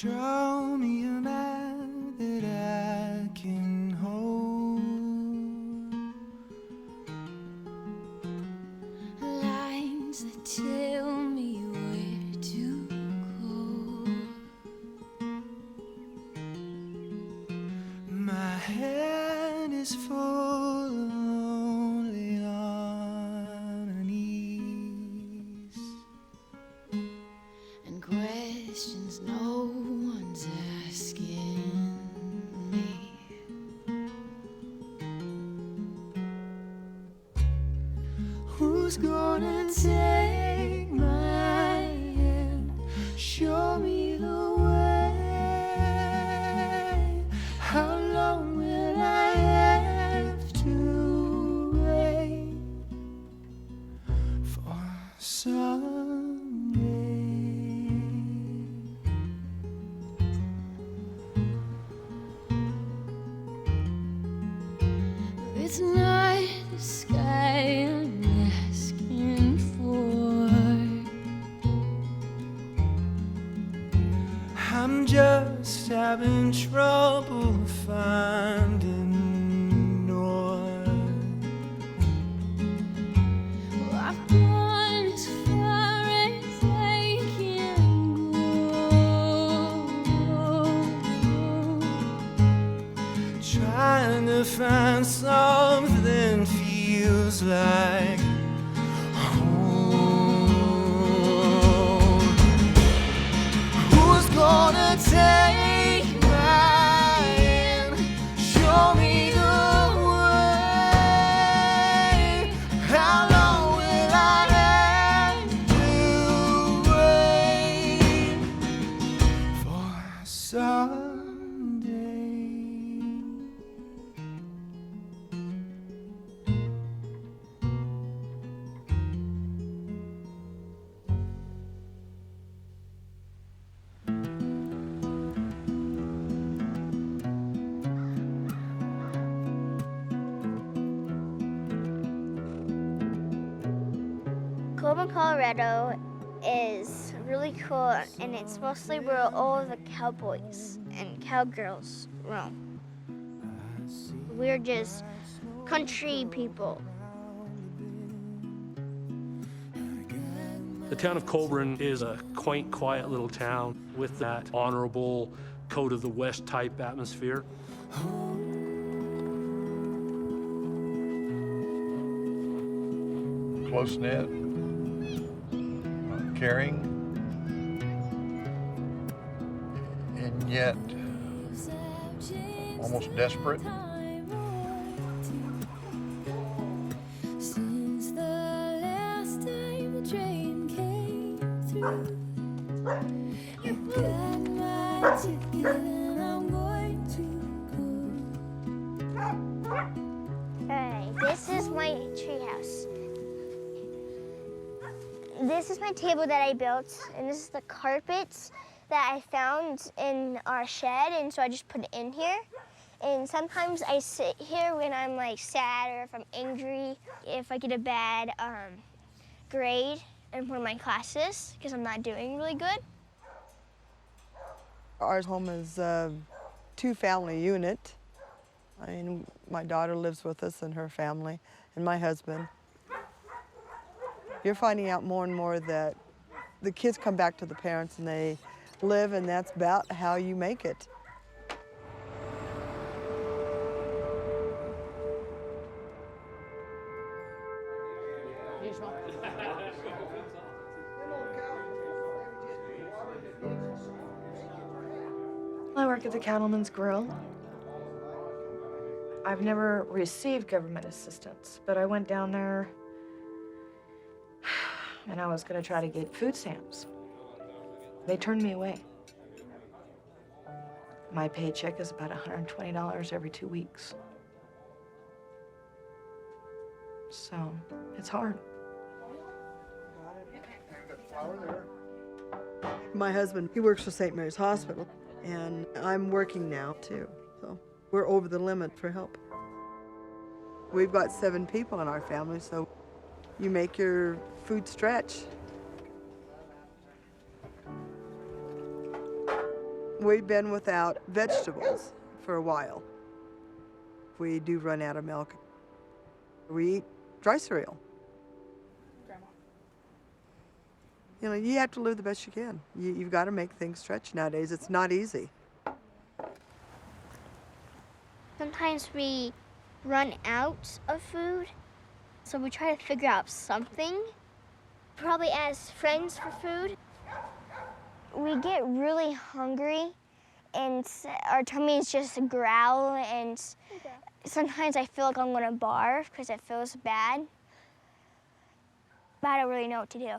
Draw me a man that I can hold. Lines that tell me where to go. My head is full of lonely unease And questions no one's asking me. Who's gonna take my hand, show me the way? How long will I have to wait for someday? It's not the sky I'm asking for. I'm just having trouble finding north. Well, I've gone as far as I can go. Trying to find something feels like home. Who's gonna take my hand, show me the way? How long will I have to wait for someday? Coleman, Colorado is really cool, and it's mostly where all of the cowboys and cowgirls roam. We're just country people. The town of Colburn is a quaint, quiet little town with that honorable Code of the West type atmosphere. Close-knit, caring, and yet almost desperate. Since the last time the train came through, I've got my ticket and I'm going to go. Alright, this is my treehouse. This is my table that I built, and this is the carpets that I found in our shed, and so I just put it in here. And sometimes I sit here when I'm like sad or if I'm angry, if I get a bad grade in one of my classes because I'm not doing really good. Our home is a two-family unit. I mean, my daughter lives with us and her family, and my husband. You're finding out more and more that the kids come back to the parents and they live, and that's about how you make it. I work at the Cattleman's Grill. I've never received government assistance, but I went down there and I was going to try to get food stamps. They turned me away. My paycheck is about $120 every 2 weeks. So, it's hard. My husband, he works for St. Mary's Hospital, and I'm working now too, so we're over the limit for help. We've got 7 people in our family, so you make your food stretch. We've been without vegetables for a while. We do run out of milk. We eat dry cereal. You know, you have to live the best you can. You've got to make things stretch nowadays. It's not easy. Sometimes we run out of food, so we try to figure out something. Probably ask friends for food. We get really hungry, and our tummies just growl, and sometimes I feel like I'm gonna barf because it feels bad. But I don't really know what to do.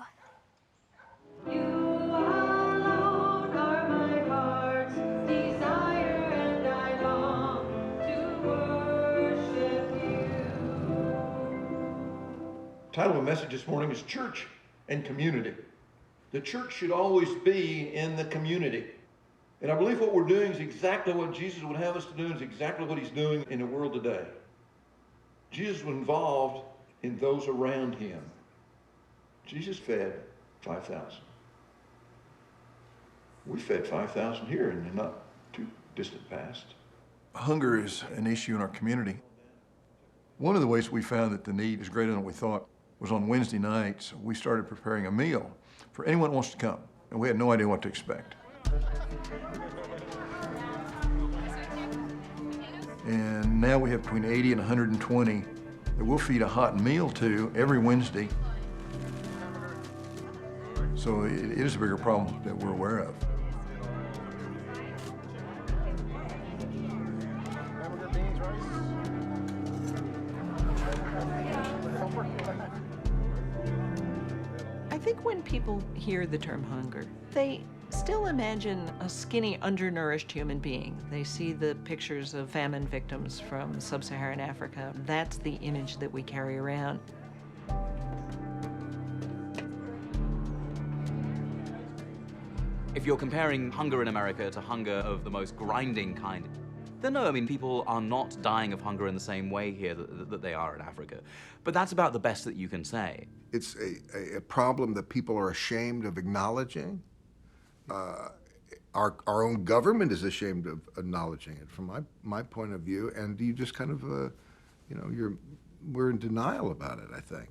You alone are my heart's desire, and I long to worship you. The title of the message this morning is Church and Community. The church should always be in the community. And I believe what we're doing is exactly what Jesus would have us to do, is exactly what he's doing in the world today. Jesus was involved in those around him. Jesus fed 5,000. We fed 5,000 here in the not too distant past. Hunger is an issue in our community. One of the ways we found that the need is greater than we thought was on Wednesday nights. We started preparing a meal for anyone who wants to come, and we had no idea what to expect. And now we have between 80 and 120 that we'll feed a hot meal to every Wednesday. So it is a bigger problem that we're aware of. I think when people hear the term hunger, they still imagine a skinny, undernourished human being. They see the pictures of famine victims from sub-Saharan Africa. That's the image that we carry around. If you're comparing hunger in America to hunger of the most grinding kind, then no, I mean, people are not dying of hunger in the same way here that they are in Africa. But that's about the best that you can say. It's a problem that people are ashamed of acknowledging. Our own government is ashamed of acknowledging it from my point of view, and you just kind of, we're in denial about it, I think.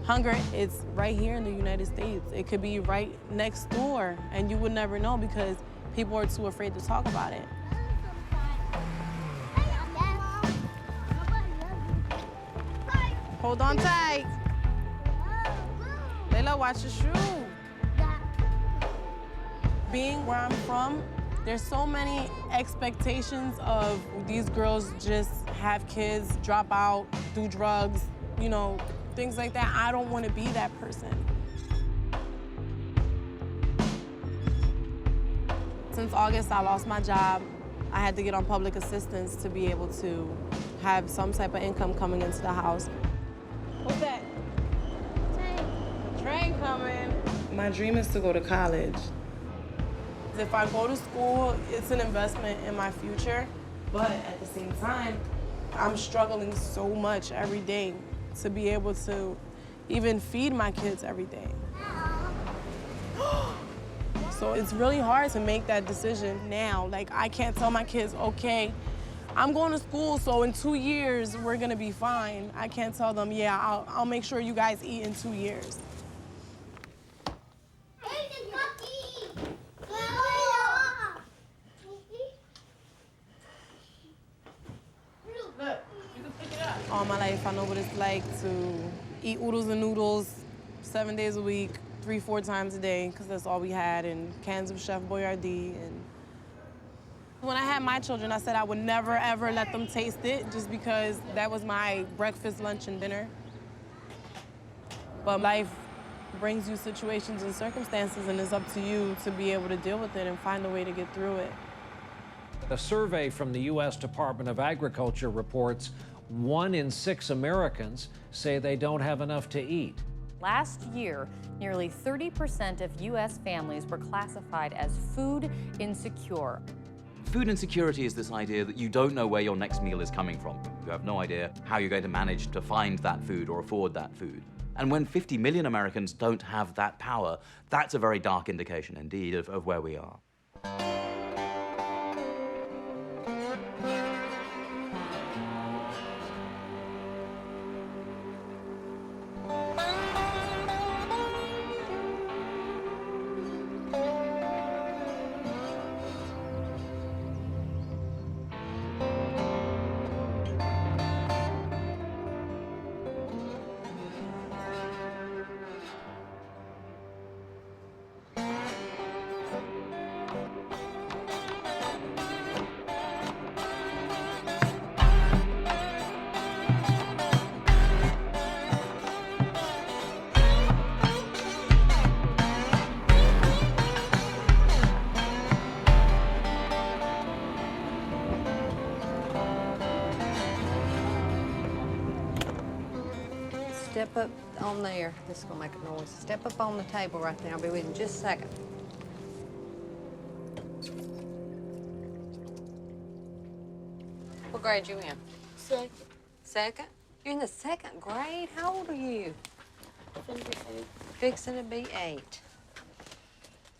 Hunger is right here in the United States. It could be right next door, and you would never know because people are too afraid to talk about it. Hold on tight. Layla, watch your shoe. Being where I'm from, there's so many expectations of these girls just have kids, drop out, do drugs, you know, things like that. I don't want to be that person. Since August, I lost my job. I had to get on public assistance to be able to have some type of income coming into the house. What's that? Train coming. My dream is to go to college. If I go to school, it's an investment in my future. But at the same time, I'm struggling so much every day to be able to even feed my kids every day. So it's really hard to make that decision now. Like, I can't tell my kids, okay, I'm going to school, so in 2 years, we're gonna be fine. I can't tell them, yeah, I'll make sure you guys eat in 2 years. All my life, I know what it's like to eat oodles and noodles 7 days a week, 3-4 times a day, because that's all we had, and cans of Chef Boyardee. And when I had my children, I said I would never, ever let them taste it, just because that was my breakfast, lunch, and dinner. But life brings you situations and circumstances, and it's up to you to be able to deal with it and find a way to get through it. A survey from the U.S. Department of Agriculture reports 1 in 6 Americans say they don't have enough to eat. Last year, nearly 30% of U.S. families were classified as food insecure. Food insecurity is this idea that you don't know where your next meal is coming from. You have no idea how you're going to manage to find that food or afford that food. And when 50 million Americans don't have that power, that's a very dark indication indeed of where we are. Step up on there. This is gonna make a noise. Step up on the table right there. I'll be with you in just a second. What grade you in? Second. Second? You're in the second grade? How old are you? Fixing to be 8.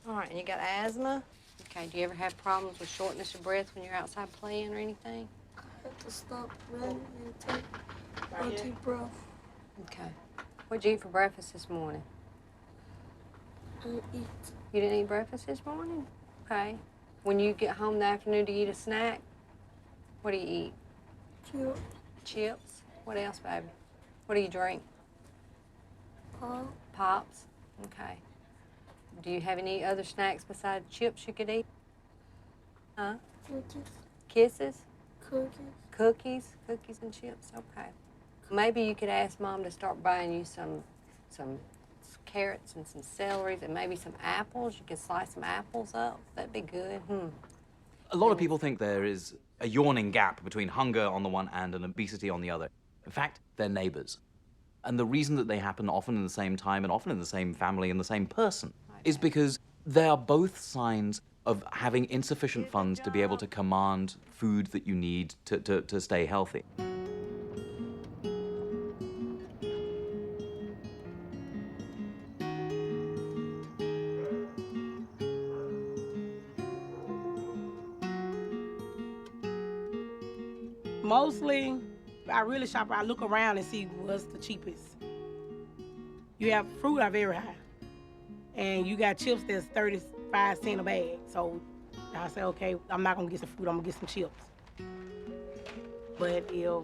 All right, and you got asthma? Okay, do you ever have problems with shortness of breath when you're outside playing or anything? I have to stop running and take deep breath. Okay. What'd you eat for breakfast this morning? I didn't eat. You didn't eat breakfast this morning? Okay. When you get home in the afternoon, do you eat a snack? What do you eat? Chips. Chips? What else, baby? What do you drink? Pop. Pops? Okay. Do you have any other snacks besides chips you could eat? Huh? Cookies. Kisses? Cookies. Cookies? Cookies and chips? Okay. Maybe you could ask Mom to start buying you some carrots and some celery and maybe some apples. You could slice some apples up. That'd be good. A lot of people think there is a yawning gap between hunger on the one hand and obesity on the other. In fact, they're neighbors. And the reason that they happen often in the same time and often in the same family and the same person is because they are both signs of having insufficient funds to be able to command food that you need to stay healthy. Mostly, I really shop. I look around and see what's the cheapest. You have fruit are very high, and you got chips that's 35 cents a bag. So I say, okay, I'm not gonna get some fruit. I'm gonna get some chips. But if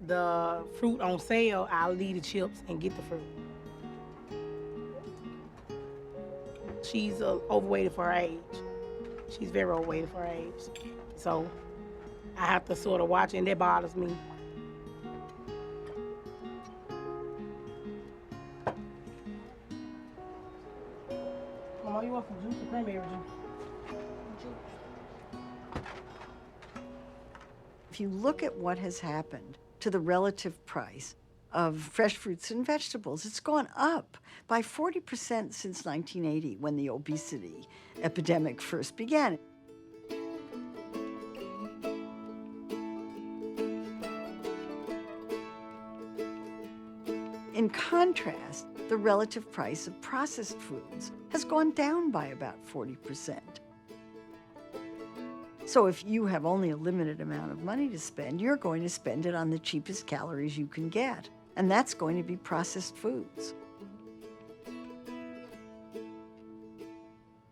the fruit on sale, I'll leave the chips and get the fruit. She's overweight for her age. She's very overweight for her age. So I have to sort of watch it, and that bothers me. Mama, you want some juice or cranberry juice? If you look at what has happened to the relative price of fresh fruits and vegetables, it's gone up by 40% since 1980 when the obesity epidemic first began. In contrast, the relative price of processed foods has gone down by about 40%. So if you have only a limited amount of money to spend, you're going to spend it on the cheapest calories you can get, and that's going to be processed foods.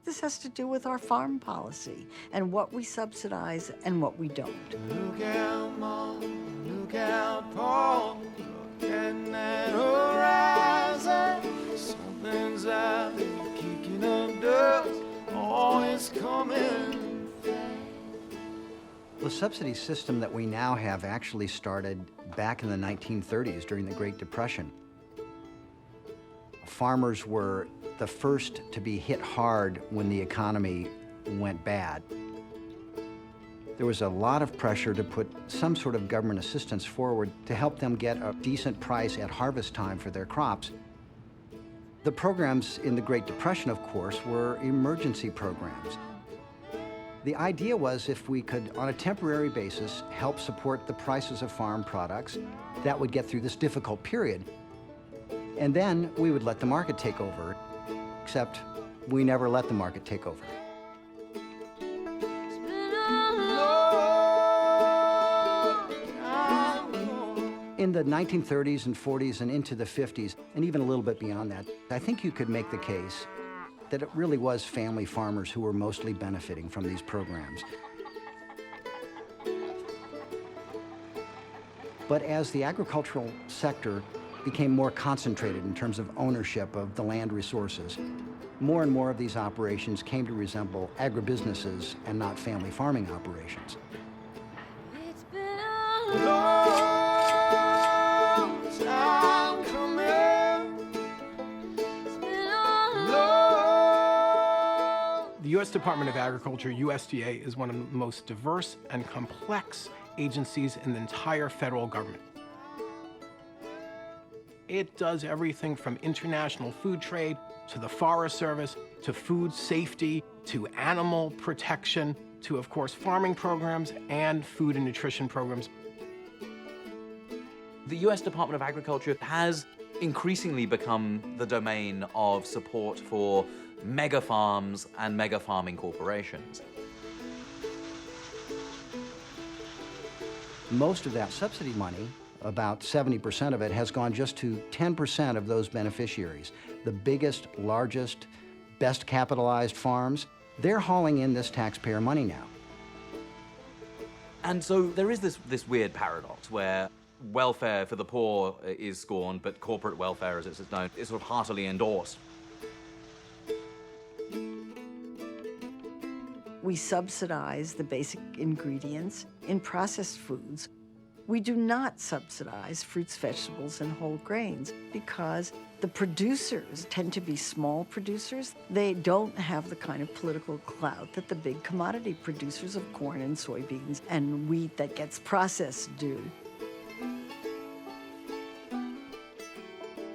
This has to do with our farm policy and what we subsidize and what we don't. Look out, Mom, look out, Paul. Getting that horizon, something's out there kicking up dust. Oh, it's coming. The subsidy system that we now have actually started back in the 1930s during the Great Depression. Farmers were the first to be hit hard when the economy went bad. There was a lot of pressure to put some sort of government assistance forward to help them get a decent price at harvest time for their crops. The programs in the Great Depression, of course, were emergency programs. The idea was if we could, on a temporary basis, help support the prices of farm products, that would get through this difficult period. And then we would let the market take over, except we never let the market take over. In the 1930s and 40s and into the 50s, and even a little bit beyond that, I think you could make the case that it really was family farmers who were mostly benefiting from these programs. But as the agricultural sector became more concentrated in terms of ownership of the land resources, more and more of these operations came to resemble agribusinesses and not family farming operations. It's been a long time coming. It's been a long. The U.S. Department of Agriculture, USDA, is one of the most diverse and complex agencies in the entire federal government. It does everything from international food trade to the Forest Service, to food safety, to animal protection, to, of course, farming programs and food and nutrition programs. The US Department of Agriculture has increasingly become the domain of support for mega farms and mega farming corporations. Most of that subsidy money, about 70% of it, has gone just to 10% of those beneficiaries. The biggest, largest, best capitalized farms, they're hauling in this taxpayer money now. And so there is this weird paradox where welfare for the poor is scorned, but corporate welfare, as it's known, is sort of heartily endorsed. We subsidize the basic ingredients in processed foods. We do not subsidize fruits, vegetables, and whole grains because the producers tend to be small producers. They don't have the kind of political clout that the big commodity producers of corn and soybeans and wheat that gets processed do.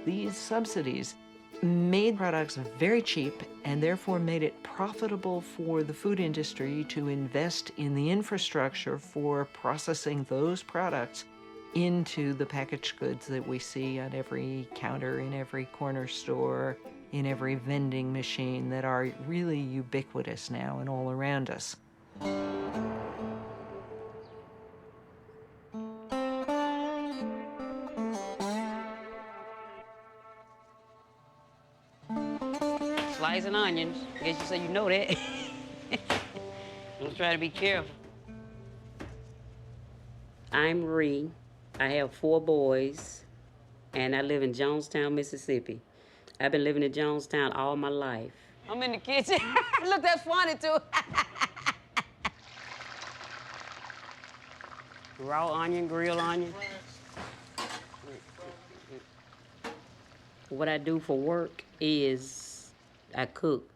These subsidies made products very cheap and therefore made it profitable for the food industry to invest in the infrastructure for processing those products into the packaged goods that we see on every counter, in every corner store, in every vending machine that are really ubiquitous now and all around us. Slicing onions. I guess you say you know that. I'm trying to be careful. I'm Ree. I have 4 boys, and I live in Jonestown, Mississippi. I've been living in Jonestown all my life. I'm in the kitchen. Look, that's funny, too. Raw onion, grilled onion. What I do for work is I cook.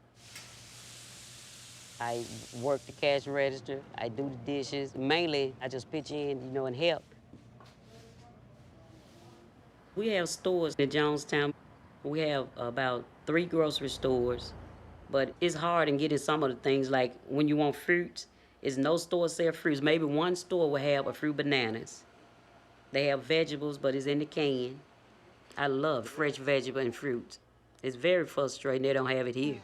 I work the cash register. I do the dishes. Mainly, I just pitch in, and help. We have stores in Jonestown. We have about 3 grocery stores, but it's hard in getting some of the things, like when you want fruits, it's no store sell fruits. Maybe one store will have a fruit bananas. They have vegetables, but it's in the can. I love fresh vegetable and fruit. It's very frustrating they don't have it here.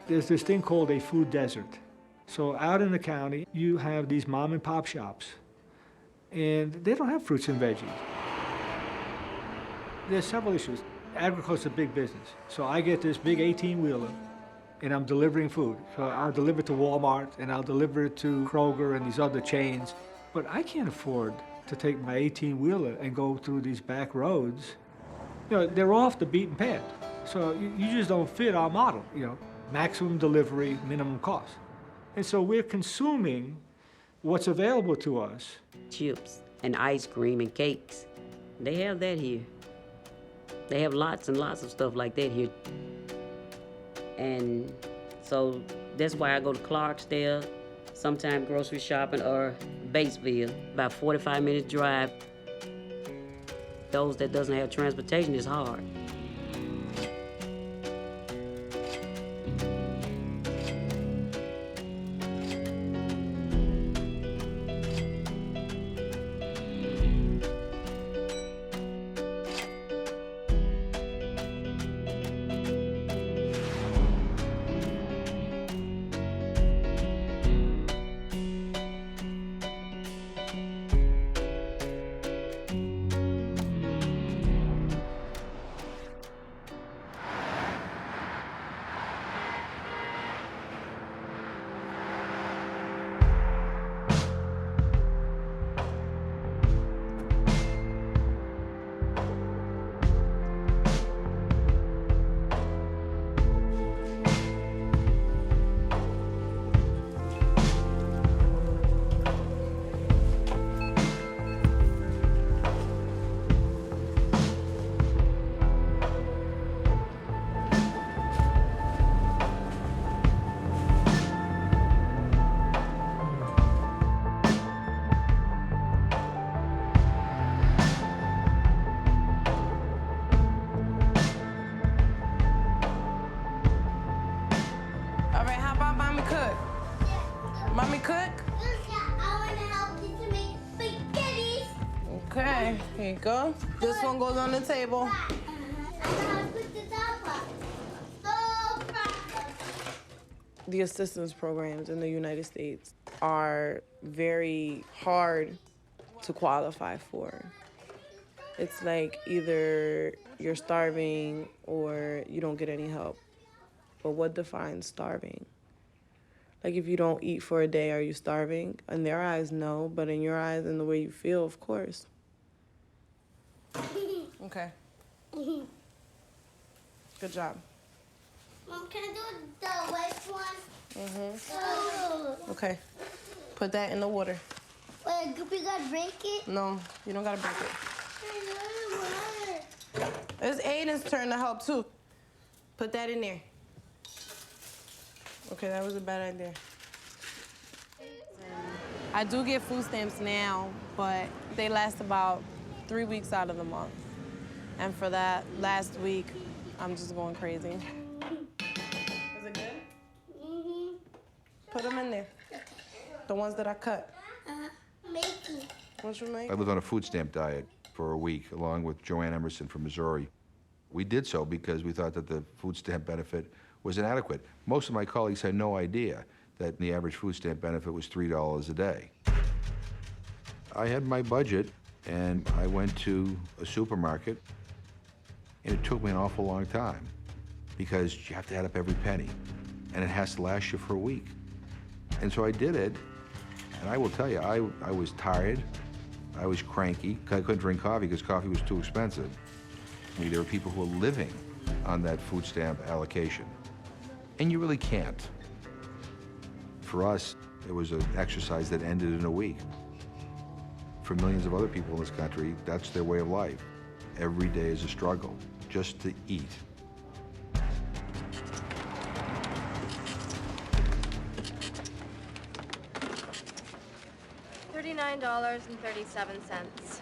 There's this thing called a food desert. So out in the county, you have these mom and pop shops, and they don't have fruits and veggies. There's several issues. Agriculture is a big business. So I get this big 18-wheeler, and I'm delivering food. So I'll deliver it to Walmart, and I'll deliver it to Kroger and these other chains. But I can't afford to take my 18-wheeler and go through these back roads. They're off the beaten path. So you just don't fit our model, maximum delivery, minimum cost. And so we're consuming what's available to us. Chips and ice cream and cakes. They have that here. They have lots and lots of stuff like that here. And so that's why I go to Clarksdale, sometime grocery shopping, or Batesville, about 45 minutes drive. those that doesn't have transportation is hard. All right, how about Mommy cook? Mommy cook? I want to help you to make spaghetti. Okay, here you go. This one goes on the table. The assistance programs in the United States are very hard to qualify for. It's like either you're starving or you don't get any help. But what defines starving? Like if you don't eat for a day, are you starving? In their eyes, no, but in your eyes and the way you feel, of course. Okay. Good job. Mom, can I do the white one? Mm-hmm. Okay. Put that in the water. Wait, we gotta break it? No, you don't gotta break it. I know what. It's Aiden's turn to help too. Put that in there. Okay, that was a bad idea. I do get food stamps now, but they last about 3 weeks out of the month. And for that last week, I'm just going crazy. Is it good? Mm-hmm. Put them in there. The ones that I cut. Making. What you make? I lived on a food stamp diet for a week, along with Joanne Emerson from Missouri. We did so because we thought that the food stamp benefit was inadequate. Most of my colleagues had no idea that the average food stamp benefit was $3 a day. I had my budget, and I went to a supermarket, and it took me an awful long time because you have to add up every penny, and it has to last you for a week. And so I did it, and I will tell you, I was tired, I was cranky, I couldn't drink coffee because coffee was too expensive. I mean, there were people who were living on that food stamp allocation, and you really can't. For us, it was an exercise that ended in a week. For millions of other people in this country, that's their way of life. Every day is a struggle, just to eat. $39.37.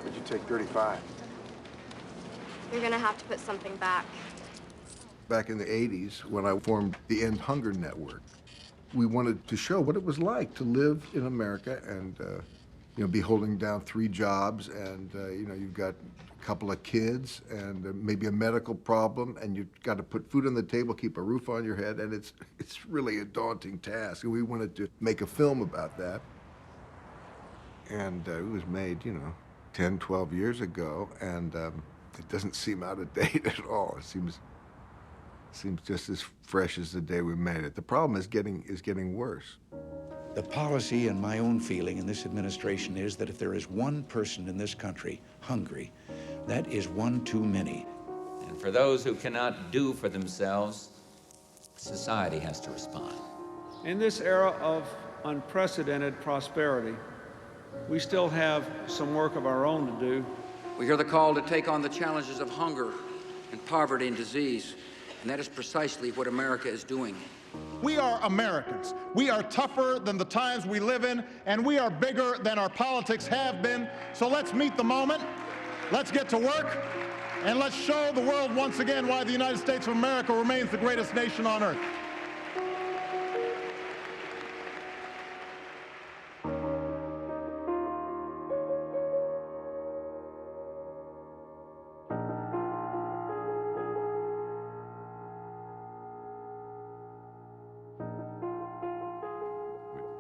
Could you take 35? You're gonna have to put something back. Back in the 80s, when I formed the End Hunger Network, we wanted to show what it was like to live in America and, be holding down 3 jobs and, you've got a couple of kids and maybe a medical problem and you've got to put food on the table, keep a roof on your head, and it's really a daunting task. And we wanted to make a film about that. And it was made, 10, 12 years ago, and it doesn't seem out of date at all. It seems just as fresh as the day we made it. The problem is getting worse. The policy and my own feeling in this administration is that if there is one person in this country hungry, that is one too many. And for those who cannot do for themselves, society has to respond. In this era of unprecedented prosperity, we still have some work of our own to do. We hear the call to take on the challenges of hunger and poverty and disease, and that is precisely what America is doing. We are Americans. We are tougher than the times we live in, and we are bigger than our politics have been. So let's meet the moment. Let's get to work, and let's show the world once again why the United States of America remains the greatest nation on earth.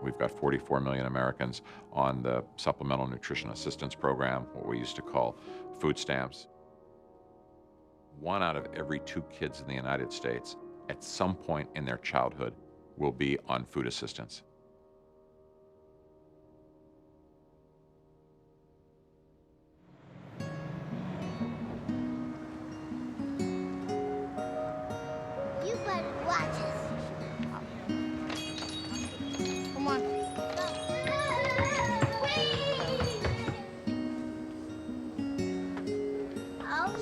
We've got 44 million Americans on the Supplemental Nutrition Assistance Program, what we used to call food stamps. 1 out of every 2 kids in the United States at some point in their childhood will be on food assistance. You better watch us. Come on. I'll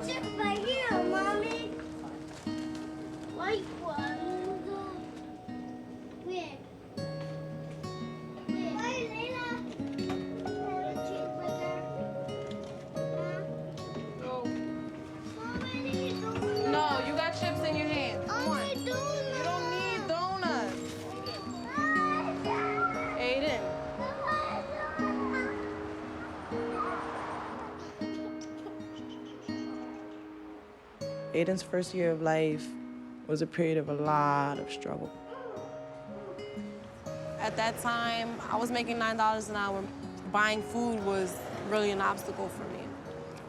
sit right here, Mommy. Like one. Where? Where, Layla? No, you got chips in your hand. Come on. You don't need donuts. Aiden. Aiden's first year of life was a period of a lot of struggle. At that time, I was making $9 an hour. Buying food was really an obstacle for me.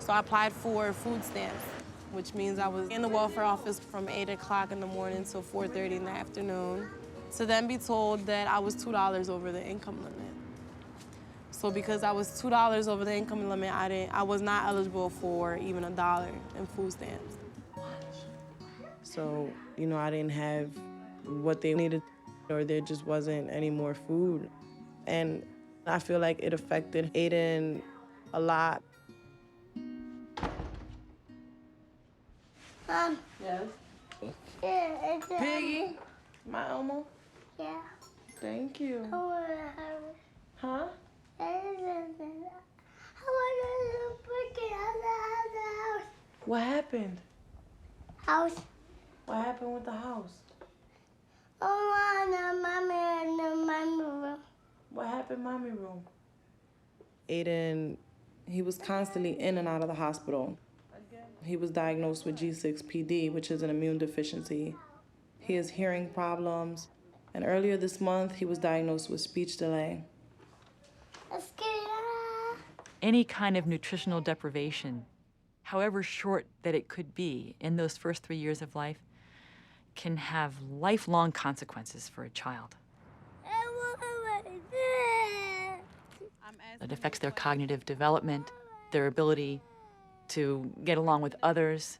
So I applied for food stamps, which means I was in the welfare office from 8 o'clock in the morning till 4:30 in the afternoon, to then be told that I was $2 over the income limit. So because I was $2 over the income limit, I was not eligible for even $1 in food stamps. So, you know, I didn't have what they needed, or there just wasn't any more food. And I feel like it affected Aiden a lot. Mom. Yes? Yeah, it's Piggy, my Elmo. Yeah. Thank you. I want to have it. Huh? I want to put it on the house. What happened? House. What happened with the house? Oh, no, Mommy, in the mommy room. What happened, mommy room? Aiden, he was constantly in and out of the hospital. He was diagnosed with G6PD, which is an immune deficiency. He has hearing problems, and earlier this month, he was diagnosed with speech delay. Any kind of nutritional deprivation, however short that it could be in those first 3 years of life, can have lifelong consequences for a child. It affects their cognitive development, their ability to get along with others.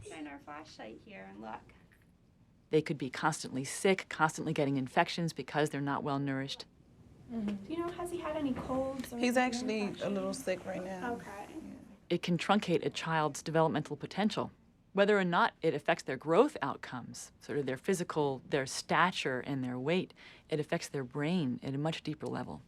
Shine our flashlight here and look. They could be constantly sick, constantly getting infections because they're not well nourished. Do you know, has he had any colds? Or He's actually a little sick right now. Okay. It can truncate a child's developmental potential. Whether or not it affects their growth outcomes, sort of their physical, their stature and their weight, it affects their brain at a much deeper level.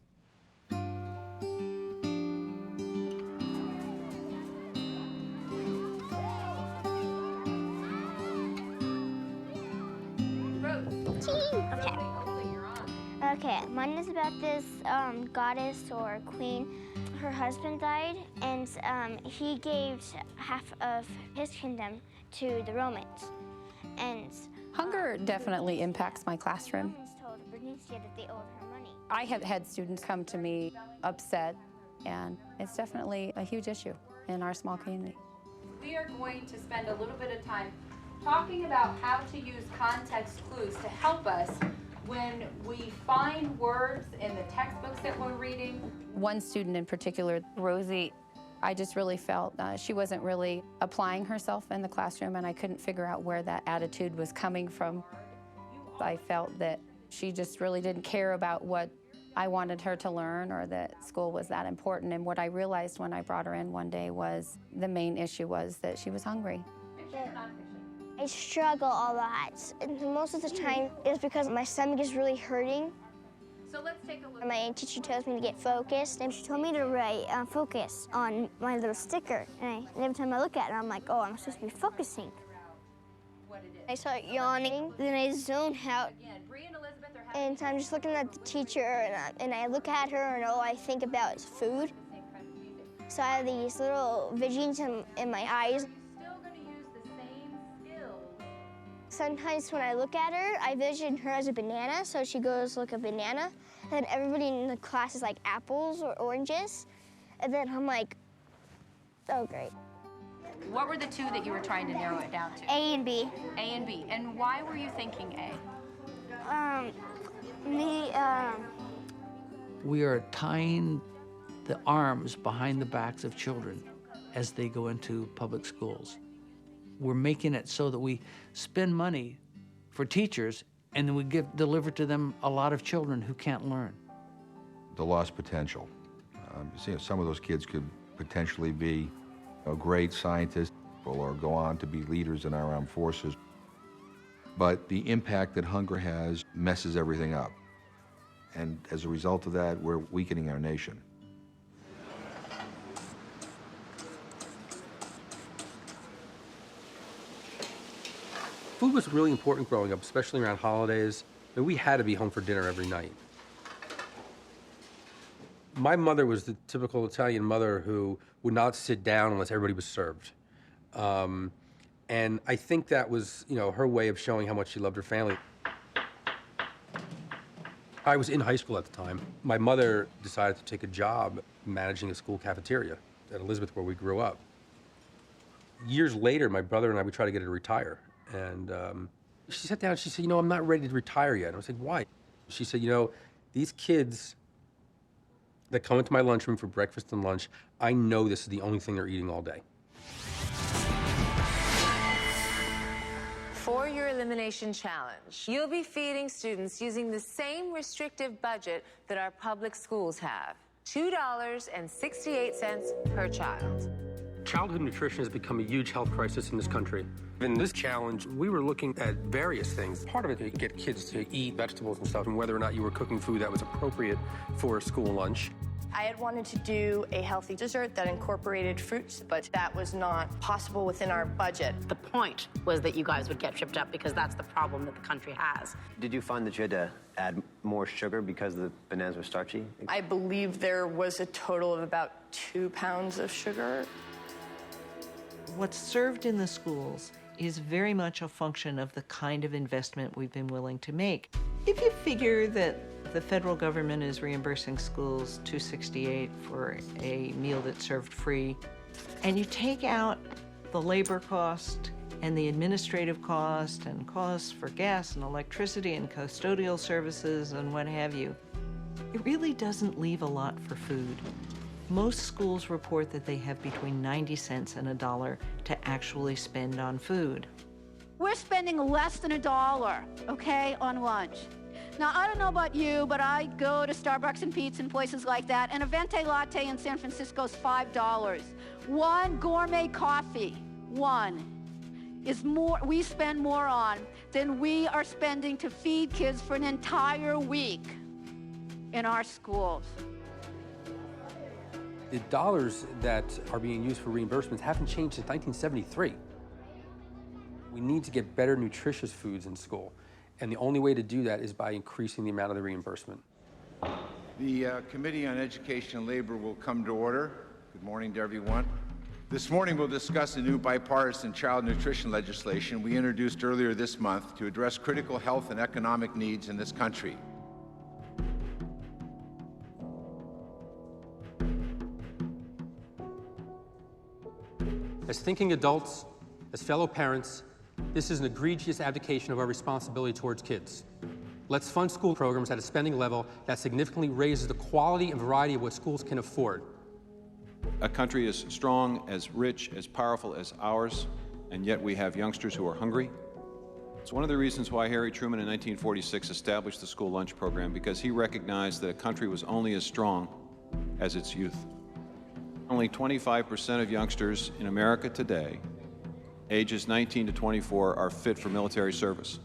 Okay, mine is about this goddess or queen. Her husband died, and he gave half of his kingdom to the Romans. And hunger definitely impacts my classroom. Romans told Bernicia that they owed her money. I have had students come to me upset, and it's definitely a huge issue in our small community. We are going to spend a little bit of time talking about how to use context clues to help us when we find words in the textbooks that we're reading. One student in particular, Rosie, I just really felt she wasn't really applying herself in the classroom, and I couldn't figure out where that attitude was coming from. I felt that she just really didn't care about what I wanted her to learn or that school was that important. And what I realized when I brought her in one day was the main issue was that she was hungry. I struggle a lot. And most of the time, it's because my stomach is really hurting. So let's take a look. My teacher tells me to get focused, and she told me to write focus on my little sticker. And every time I look at it, I'm like, oh, I'm supposed to be focusing. I start yawning, then I zone out. And so I'm just looking at the teacher, and I look at her, and all I think about is food. So I have these little visions in my eyes. Sometimes when I look at her, I vision her as a banana, so she goes like a banana. And then everybody in the class is like apples or oranges. And then I'm like, oh, great. What were the two that you were trying to narrow it down to? A and B. A and B. And why were you thinking A? We are tying the arms behind the backs of children as they go into public schools. We're making it so that we spend money for teachers and then we deliver to them a lot of children who can't learn. The lost potential. Some of those kids could potentially be great scientists or go on to be leaders in our armed forces. But the impact that hunger has messes everything up. And as a result of that, we're weakening our nation. Food was really important growing up, especially around holidays. We had to be home for dinner every night. My mother was the typical Italian mother who would not sit down unless everybody was served. And I think that was, her way of showing how much she loved her family. I was in high school at the time. My mother decided to take a job managing a school cafeteria at Elizabeth, where we grew up. Years later, my brother and I would try to get her to retire. And she sat down and she said, I'm not ready to retire yet. And I was like, why? She said, these kids that come into my lunchroom for breakfast and lunch, I know this is the only thing they're eating all day. For your elimination challenge, you'll be feeding students using the same restrictive budget that our public schools have, $2.68 per child. Childhood nutrition has become a huge health crisis in this country. In this challenge, we were looking at various things. Part of it is to get kids to eat vegetables and stuff, and whether or not you were cooking food that was appropriate for a school lunch. I had wanted to do a healthy dessert that incorporated fruits, but that was not possible within our budget. The point was that you guys would get tripped up because that's the problem that the country has. Did you find that you had to add more sugar because the bananas were starchy? I believe there was a total of about 2 pounds of sugar. What's served in the schools is very much a function of the kind of investment we've been willing to make. If you figure that the federal government is reimbursing schools $2.68 for a meal that's served free, and you take out the labor cost and the administrative cost and costs for gas and electricity and custodial services and what have you, it really doesn't leave a lot for food. Most schools report that they have between 90 cents and $1 to actually spend on food. We're spending less than $1, okay, on lunch. Now, I don't know about you, but I go to Starbucks and Pete's and places like that, and a venti latte in San Francisco is $5. One gourmet coffee, is more, we spend more on than we are spending to feed kids for an entire week in our schools. The dollars that are being used for reimbursements haven't changed since 1973. We need to get better nutritious foods in school. And the only way to do that is by increasing the amount of the reimbursement. The Committee on Education and Labor will come to order. Good morning to everyone. This morning we'll discuss a new bipartisan child nutrition legislation we introduced earlier this month to address critical health and economic needs in this country. As thinking adults, as fellow parents, this is an egregious abdication of our responsibility towards kids. Let's fund school programs at a spending level that significantly raises the quality and variety of what schools can afford. A country as strong, as rich, as powerful as ours, and yet we have youngsters who are hungry. It's one of the reasons why Harry Truman in 1946 established the school lunch program, because he recognized that a country was only as strong as its youth. Only 25% of youngsters in America today ages 19 to 24 are fit for military service.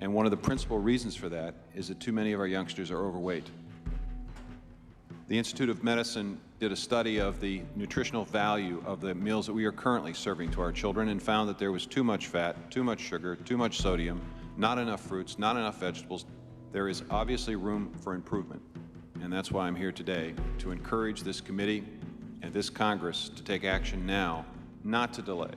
And one of the principal reasons for that is that too many of our youngsters are overweight. The Institute of Medicine did a study of the nutritional value of the meals that we are currently serving to our children and found that there was too much fat, too much sugar, too much sodium, not enough fruits, not enough vegetables. There is obviously room for improvement. And that's why I'm here today, to encourage this committee and this Congress to take action now, not to delay.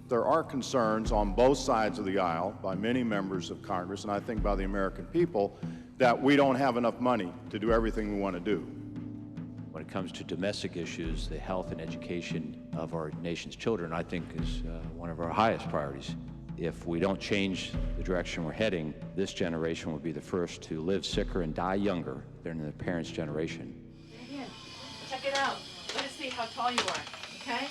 There are concerns on both sides of the aisle by many members of Congress, and I think by the American people, that we don't have enough money to do everything we want to do. When it comes to domestic issues, the health and education of our nation's children, I think, is one of our highest priorities. If we don't change the direction we're heading, this generation will be the first to live sicker and die younger than their parents' generation. Check it out. Let us see how tall you are, okay?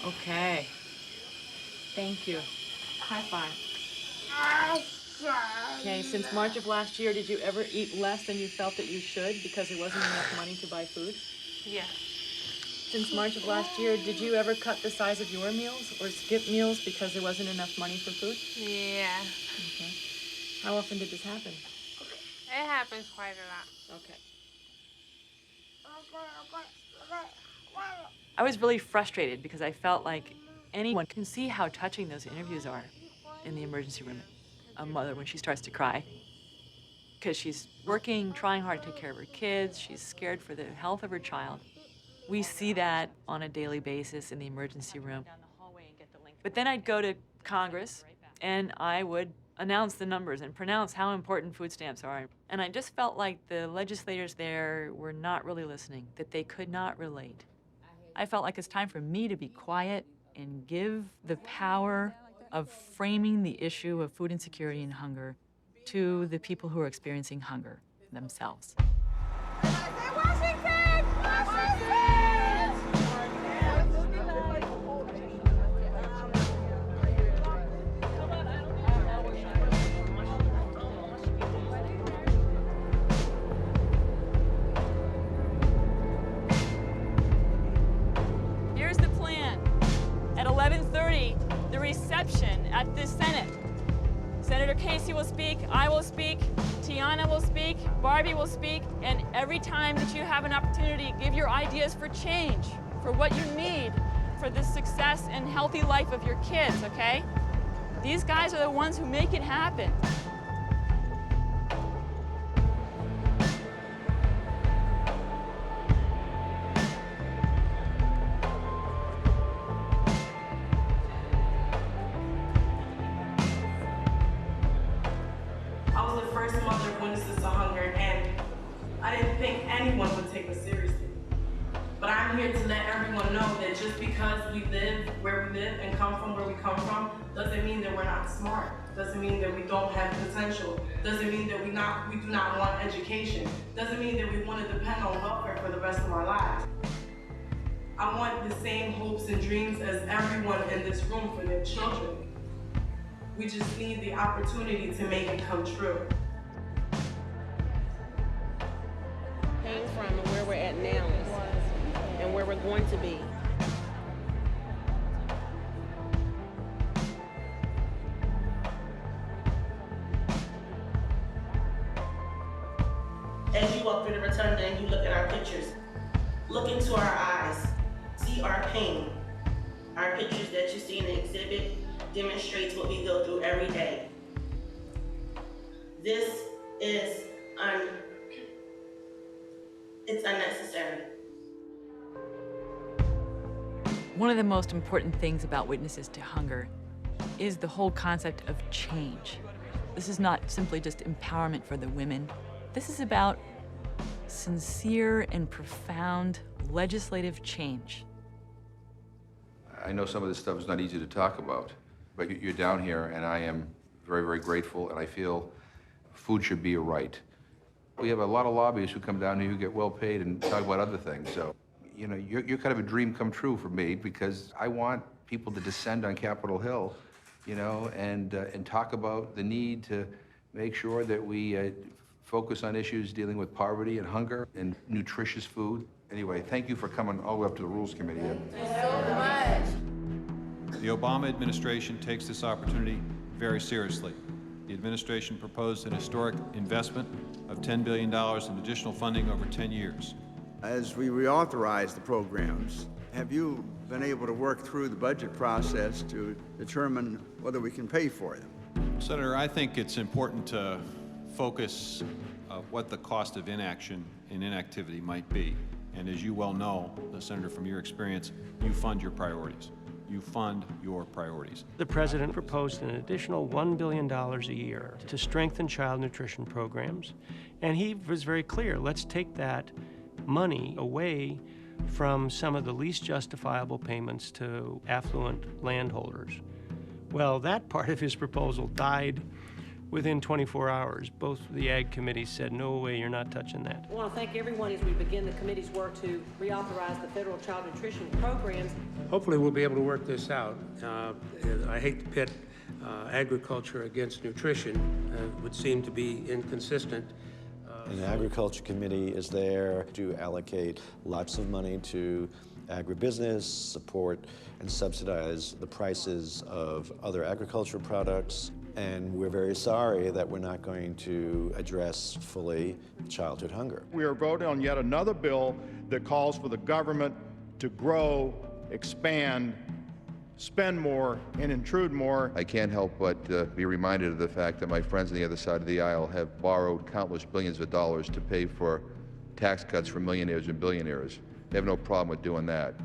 Okay. Thank you. High five. Okay, since March of last year, did you ever eat less than you felt that you should because there wasn't enough money to buy food? Yeah. Since March of last year, did you ever cut the size of your meals or skip meals because there wasn't enough money for food? Yeah. Okay. How often did this happen? It happens quite a lot. Okay. I was really frustrated because I felt like anyone can see how touching those interviews are in the emergency room. A mother when she starts to cry because she's working, trying hard to take care of her kids. She's scared for the health of her child. We see that on a daily basis in the emergency room. But then I'd go to Congress and I would announce the numbers and pronounce how important food stamps are. And I just felt like the legislators there were not really listening, that they could not relate. I felt like it's time for me to be quiet and give the power of framing the issue of food insecurity and hunger to the people who are experiencing hunger themselves. Here's the plan. At 11:30, the reception at the Senate. Senator Casey will speak, I will speak, Tiana will speak, Barbie will speak, and every time that you have an opportunity, give your ideas for change, for what you need for the success and healthy life of your kids, okay? These guys are the ones who make it happen. I was the first mother of witnesses to hunger, and I didn't think anyone would take us seriously. But I'm here to let everyone know that just because we live where we live and come from where we come from, doesn't mean that we're not smart. Doesn't mean that we don't have potential. Doesn't mean that we do not want education. Doesn't mean that we want to depend on welfare for the rest of our lives. I want the same hopes and dreams as everyone in this room for their children. We just need the opportunity to make it come true. Came from and where we're at now and where we're going to be. As you walk through the rotunda and you look at our pictures, look into our eyes, see our pain. Our pictures that you see in the exhibit demonstrates what we go through every day. This is it's unnecessary. One of the most important things about Witnesses to Hunger is the whole concept of change. This is not simply just empowerment for the women. This is about sincere and profound legislative change. I know some of this stuff is not easy to talk about, but you're down here, and I am very, very grateful, and I feel food should be a right. We have a lot of lobbyists who come down here who get well paid and talk about other things. So, you know, you're kind of a dream come true for me, because I want people to descend on Capitol Hill, you know, and talk about the need to make sure that we focus on issues dealing with poverty and hunger and nutritious food. Anyway, thank you for coming all the way up to the Rules Committee. Thank you so much. The Obama administration takes this opportunity very seriously. The administration proposed an historic investment of $10 billion in additional funding over 10 years. As we reauthorize the programs, have you been able to work through the budget process to determine whether we can pay for them? Senator, I think it's important to focus what the cost of inaction and inactivity might be. And as you well know, Senator, from your experience, you fund your priorities. You fund your priorities. The President proposed an additional $1 billion a year to strengthen child nutrition programs. And he was very clear, let's take that money away from some of the least justifiable payments to affluent landholders. Well, that part of his proposal died within 24 hours. Both the Ag committees said, no way, you're not touching that. I want to thank everyone as we begin the committee's work to reauthorize the federal child nutrition programs. Hopefully we'll be able to work this out. I hate to pit agriculture against nutrition. It would seem to be inconsistent. And the Agriculture Committee is there to allocate lots of money to agribusiness, support and subsidize the prices of other agricultural products. And we're very sorry that we're not going to address fully childhood hunger. We are voting on yet another bill that calls for the government to grow, expand, spend more, and intrude more. I can't help but be reminded of the fact that my friends on the other side of the aisle have borrowed countless billions of dollars to pay for tax cuts for millionaires and billionaires. They have no problem with doing that.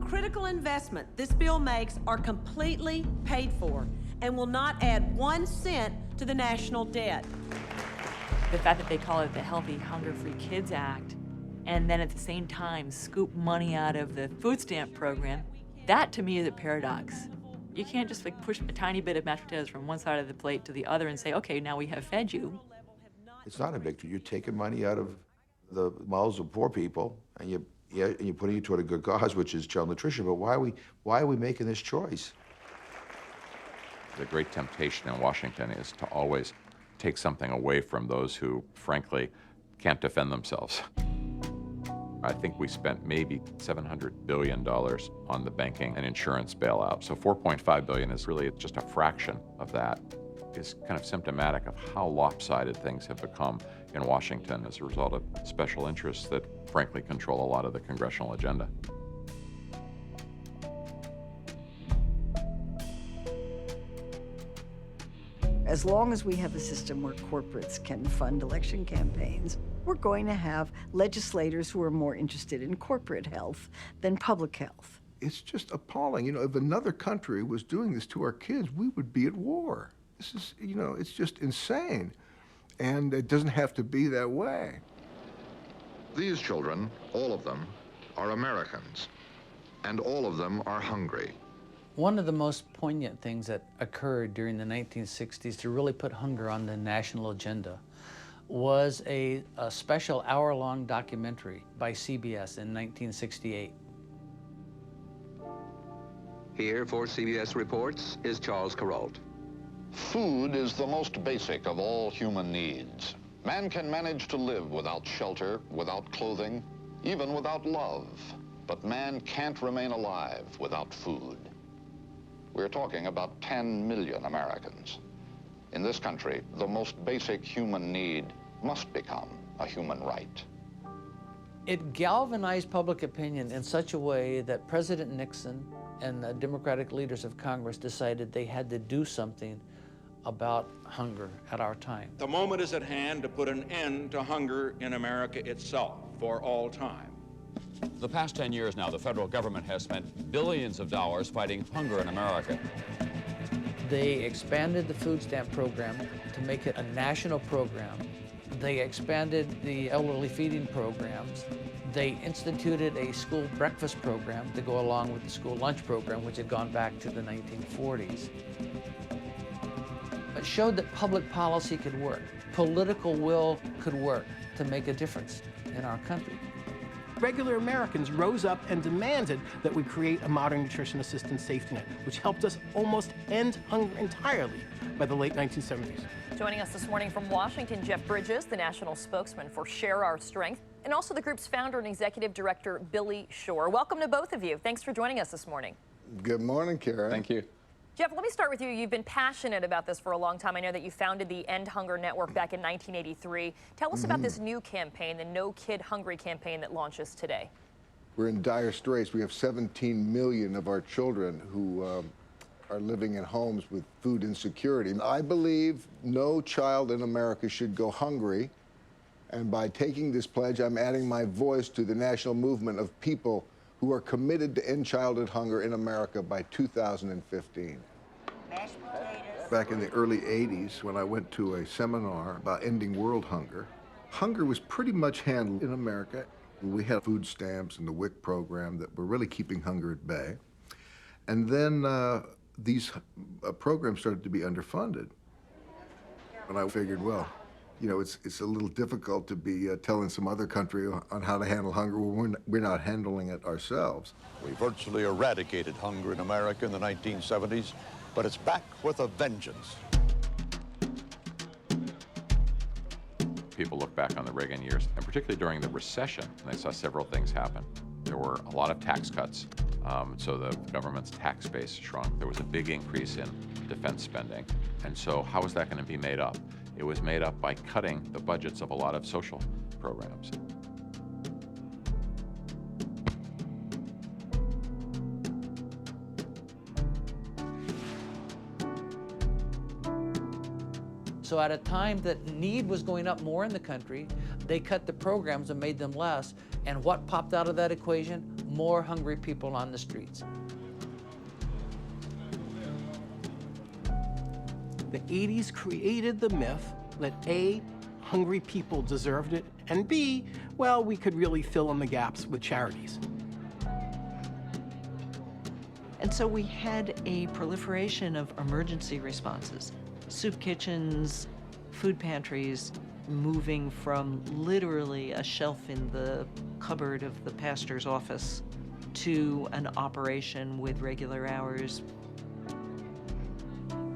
Critical investment this bill makes are completely paid for and will not add 1 cent to the national debt. The fact that they call it the Healthy Hunger-Free Kids Act and then at the same time scoop money out of the food stamp program, that to me is a paradox. You can't just like push a tiny bit of mashed potatoes from one side of the plate to the other and say, okay, now we have fed you. It's not a victory. You're taking money out of the mouths of poor people and you're putting it toward a good cause, which is child nutrition. But why are we making this choice? The great temptation in Washington is to always take something away from those who, frankly, can't defend themselves. I think we spent maybe $700 billion on the banking and insurance bailout. So $4.5 billion is really just a fraction of that. Is kind of symptomatic of how lopsided things have become in Washington as a result of special interests that frankly control a lot of the congressional agenda. As long as we have a system where corporates can fund election campaigns, we're going to have legislators who are more interested in corporate health than public health. It's just appalling. You know, if another country was doing this to our kids, we would be at war. This is, you know, it's just insane. And it doesn't have to be that way. These children, all of them, are Americans, and all of them are hungry. One of the most poignant things that occurred during the 1960s to really put hunger on the national agenda was a special hour-long documentary by CBS in 1968. Here for CBS Reports is Charles Carrault. Food is the most basic of all human needs. Man can manage to live without shelter, without clothing, even without love. But man can't remain alive without food. We're talking about 10 million Americans. In this country, the most basic human need must become a human right. It galvanized public opinion in such a way that President Nixon and the Democratic leaders of Congress decided they had to do something about hunger at our time. The moment is at hand to put an end to hunger in America itself for all time. The past 10 years now, the federal government has spent billions of dollars fighting hunger in America. They expanded the food stamp program to make it a national program. They expanded the elderly feeding programs. They instituted a school breakfast program to go along with the school lunch program, which had gone back to the 1940s. It showed that public policy could work. Political will could work to make a difference in our country. regular Americans rose up and demanded that we create a modern nutrition assistance safety net, which helped us almost end hunger entirely by the late 1970s. Joining us this morning from Washington, Jeff Bridges, the national spokesman for Share Our Strength, and also the group's founder and executive director, Billy Shore. Welcome to both of you. Thanks for joining us this morning. Good morning, Karen. Thank you. Jeff, let me start with you. You've been passionate about this for a long time. I know that you founded the End Hunger Network back in 1983. Tell us about this new campaign, the No Kid Hungry campaign that launches today. We're in dire straits. We have 17 million of our children who are living in homes with food insecurity. I believe no child in America should go hungry. And by taking this pledge, I'm adding my voice to the national movement of people who are committed to end childhood hunger in America by 2015. Back in the early 80s, when I went to a seminar about ending world hunger, hunger was pretty much handled in America. We had food stamps and the WIC program that were really keeping hunger at bay. And then these programs started to be underfunded. And I figured, well, you know, it's a little difficult to be telling some other country on how to handle hunger when we're not handling it ourselves. We virtually eradicated hunger in America in the 1970s, but it's back with a vengeance. People look back on the Reagan years, and particularly during the recession, and they saw several things happen. There were a lot of tax cuts, so the government's tax base shrunk. There was a big increase in defense spending. And so how was that going to be made up? It was made up by cutting the budgets of a lot of social programs. So at a time that need was going up more in the country, they cut the programs and made them less. And what popped out of that equation? More hungry people on the streets. The 80s created the myth that A, hungry people deserved it, and B, well, we could really fill in the gaps with charities. And so we had a proliferation of emergency responses. Soup kitchens, food pantries, moving from literally a shelf in the cupboard of the pastor's office to an operation with regular hours.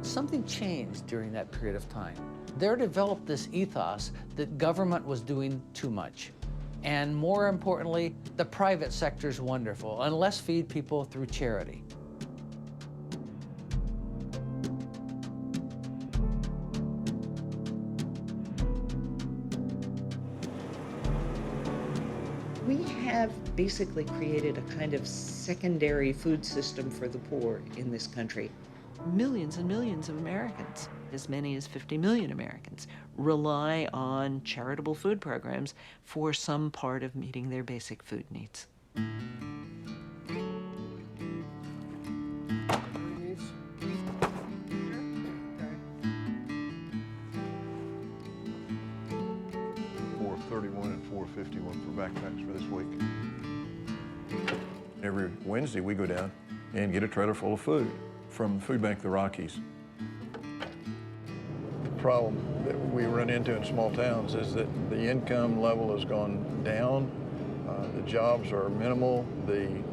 Something changed during that period of time. There developed this ethos that government was doing too much. And more importantly, the private sector's wonderful, and let's feed people through charity. We have basically created a kind of secondary food system for the poor in this country. Millions and millions of Americans, as many as 50 million Americans, rely on charitable food programs for some part of meeting their basic food needs. $431 and $451 for backpacks for this week. Every Wednesday we go down and get a trailer full of food from the Food Bank of the Rockies. The problem that we run into in small towns is that the income level has gone down. The jobs are minimal. The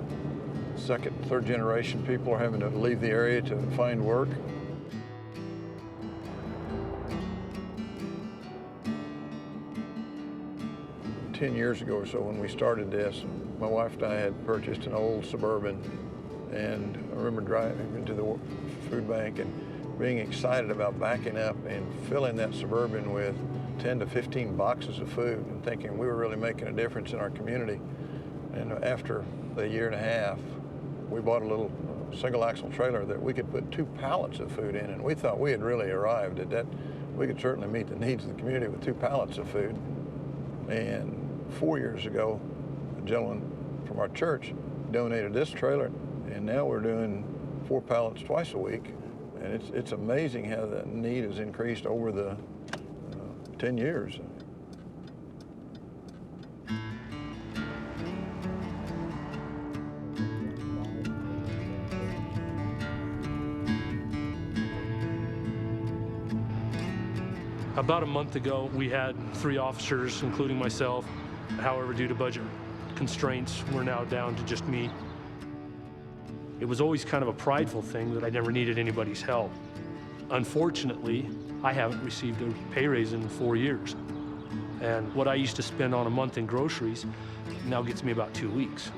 second, third generation people are having to leave the area to find work. Ten years ago or so when we started this, my wife and I had purchased an old Suburban, and I remember driving to the food bank and being excited about backing up and filling that Suburban with 10 to 15 boxes of food and thinking we were really making a difference in our community. And after a year and a half, we bought a little single axle trailer that we could put 2 pallets of food in, and we thought we had really arrived at that. We could certainly meet the needs of the community with 2 pallets of food. And 4 years ago, a gentleman from our church donated this trailer, and now we're doing 4 pallets twice a week. And it's amazing how the need has increased over the 10 years. About a month ago, we had 3 officers, including myself. However, due to budget constraints were now down to just me. It was always kind of a prideful thing that I never needed anybody's help. Unfortunately, I haven't received a pay raise in 4 years. And what I used to spend on a month in groceries now gets me about 2 weeks.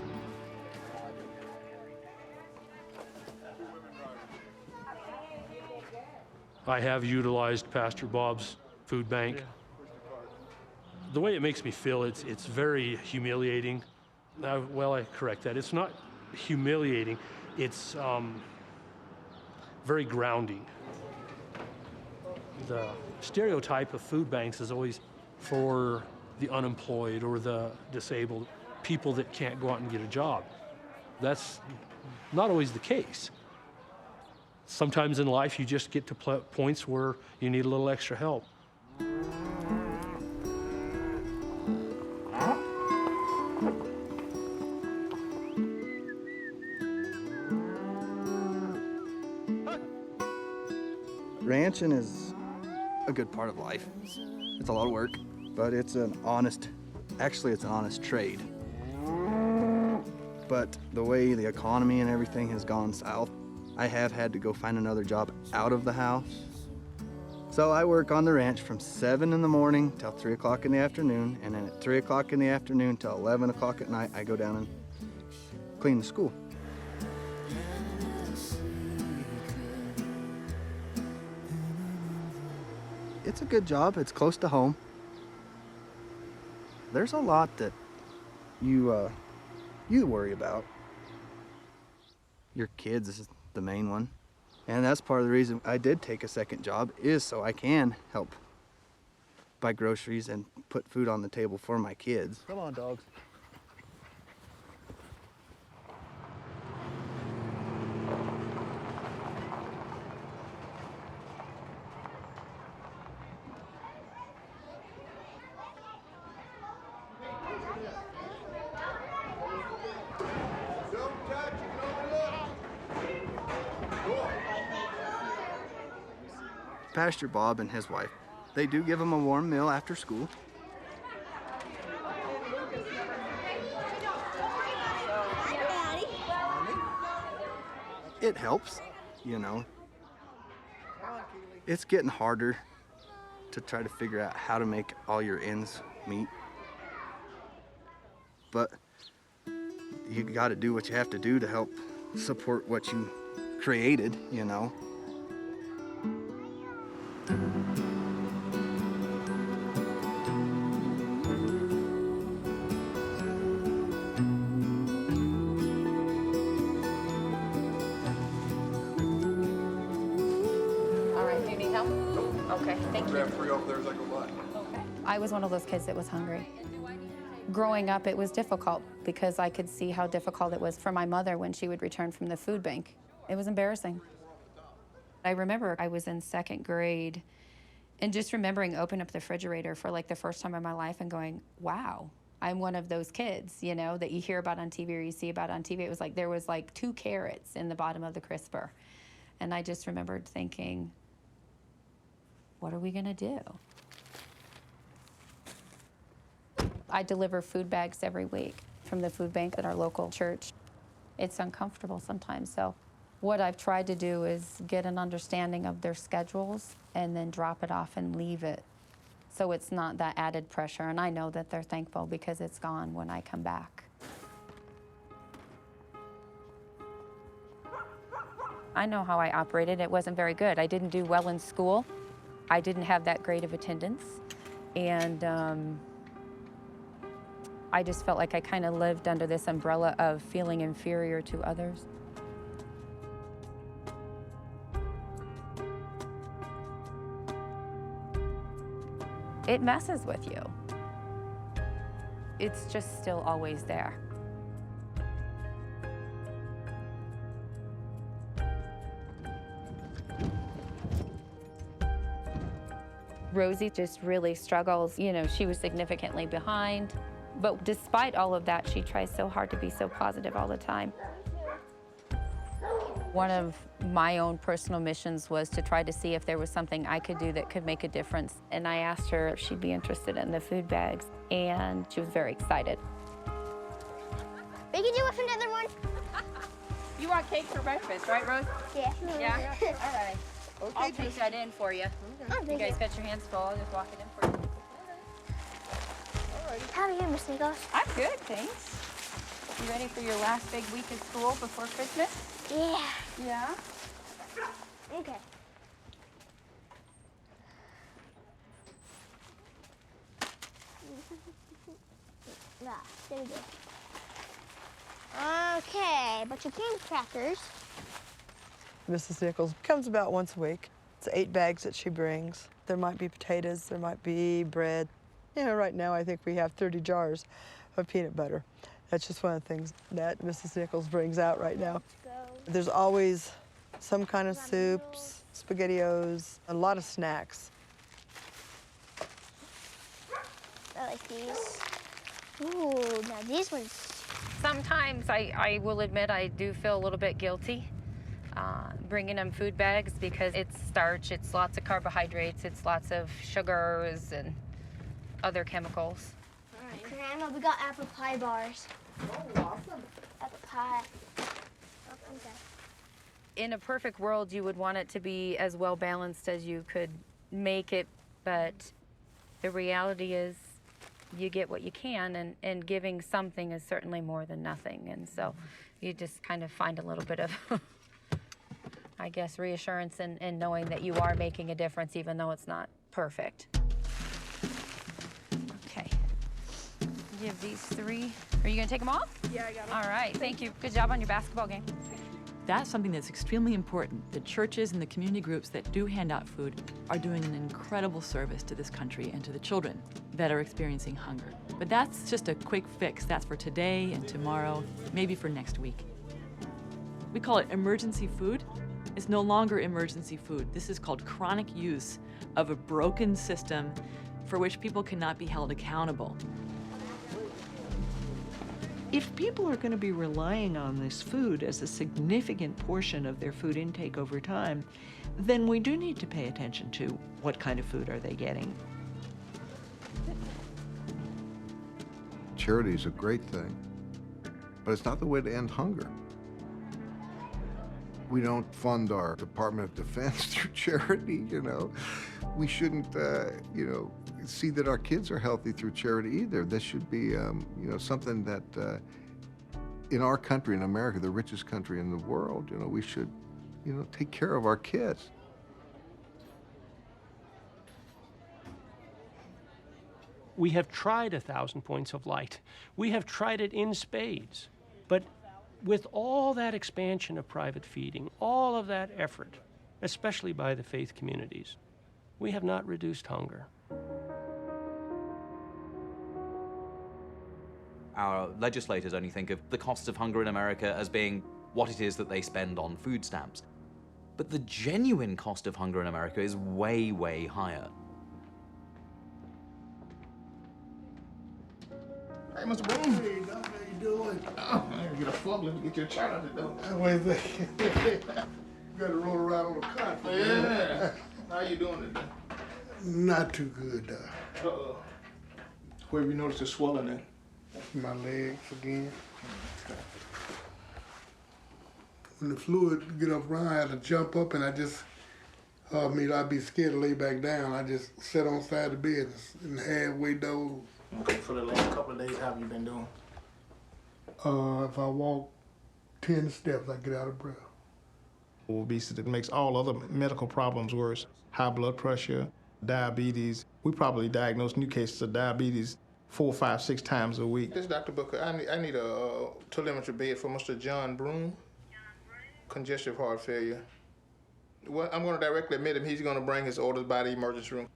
I have utilized Pastor Bob's food bank. The way it makes me feel, it's very humiliating. Well, I correct that. It's not humiliating. It's very grounding. The stereotype of food banks is always for the unemployed or the disabled, people that can't go out and get a job. That's not always the case. Sometimes in life, you just get to points where you need a little extra help. Ranching is a good part of life. It's a lot of work, but it's an honest trade. But the way the economy and everything has gone south, I have had to go find another job out of the house. So I work on the ranch from 7 in the morning till 3 o'clock in the afternoon, and then at 3 o'clock in the afternoon till 11 o'clock at night, I go down and clean the school. It's a good job. It's close to home. There's a lot that you worry about. Your kids is the main one. And that's part of the reason I did take a second job, is so I can help buy groceries and put food on the table for my kids. Come on, dogs. Pastor Bob and his wife, they do give him a warm meal after school. It helps, you know. It's getting harder to try to figure out how to make all your ends meet. But you got to do what you have to do to help support what you created, you know. Okay, thank you. I was one of those kids that was hungry. Growing up, it was difficult because I could see how difficult it was for my mother when she would return from the food bank. It was embarrassing. I remember I was in 2nd grade and just remembering opening up the refrigerator for like the first time in my life and going, wow, I'm one of those kids, you know, that you hear about on TV or you see about on TV. It was like there was like 2 carrots in the bottom of the crisper. And I just remembered thinking, what are we gonna do? I deliver food bags every week from the food bank at our local church. It's uncomfortable sometimes, so what I've tried to do is get an understanding of their schedules and then drop it off and leave it so it's not that added pressure, and I know that they're thankful because it's gone when I come back. I know how I operated. It wasn't very good. I didn't do well in school. I didn't have that great of attendance, and I just felt like I kind of lived under this umbrella of feeling inferior to others. It messes with you. It's just still always there. Rosie just really struggles. You know, she was significantly behind, but despite all of that, she tries so hard to be so positive all the time. One of my own personal missions was to try to see if there was something I could do that could make a difference. And I asked her if she'd be interested in the food bags, and she was very excited. We can do it for another one. You want cake for breakfast, right, Rose? Yeah. Yeah? All right. Okay, I'll take that in for you. Oh, You thank guys you. got your hands full. I'll just walk it in for you. How are you, Miss Nichols? I'm good, thanks. You ready for your last big week of school before Christmas? Yeah. Yeah? Okay. Ah, there we go. Okay, but your candy crackers. Mrs. Nichols comes about once a week. It's 8 bags that she brings. There might be potatoes, there might be bread. You know, right now I think we have 30 jars of peanut butter. That's just one of the things that Mrs. Nichols brings out right now. There's always some kind of soups, SpaghettiOs, a lot of snacks. I like these. Ooh, now these ones. Sometimes I will admit I do feel a little bit guilty bringing them food bags because it's starch, it's lots of carbohydrates, it's lots of sugars and other chemicals. Grandma, we got apple pie bars. Oh, awesome. Apple pie. Okay. In a perfect world, you would want it to be as well balanced as you could make it, but the reality is you get what you can, and giving something is certainly more than nothing. And so you just kind of find a little bit of, I guess, reassurance in knowing that you are making a difference, even though it's not perfect. Okay. Give these 3. Are you going to take them all? Yeah, I got them. All right. Thank you. Good job on your basketball game. That's something that's extremely important. The churches and the community groups that do hand out food are doing an incredible service to this country and to the children that are experiencing hunger. But that's just a quick fix. That's for today and tomorrow, maybe for next week. We call it emergency food. It's no longer emergency food. This is called chronic use of a broken system for which people cannot be held accountable. If people are going to be relying on this food as a significant portion of their food intake over time, then we do need to pay attention to what kind of food are they getting. Charity is a great thing, but it's not the way to end hunger. We don't fund our Department of Defense through charity, you know. We shouldn't, you know, see that our kids are healthy through charity either. This should be, you know, something that in our country, in America, the richest country in the world, you know, we should, you know, take care of our kids. We have tried 1,000 points of light. We have tried it in spades. But with all that expansion of private feeding, all of that effort, especially by the faith communities, we have not reduced hunger. Our legislators only think of the cost of hunger in America as being what it is that they spend on food stamps. But the genuine cost of hunger in America is way, way higher. Hey, Mr. Boone. Hey, Doc, how you doing? Oh, I gotta get a flub. Let me get your chart out of the door. What is that? You gotta roll around on the cart. Yeah. How you doing today? Not too good, Doc. Uh-oh. Where have you noticed the swelling in? My legs again. When the fluid get up around, I had to jump up, and I just, I'd be scared to lay back down. I just sat on the side of the bed and halfway doze. Okay, for the last couple of days, how have you been doing? If I walk 10 steps, I get out of breath. Obesity makes all other medical problems worse. High blood pressure, diabetes. We probably diagnose new cases of diabetes 4, 5, 6 times a week. This is Dr. Booker. I need a telemetry bed for Mr. John Broom. Congestive heart failure. Well, I'm going to directly admit him. He's going to bring his orders by the emergency room.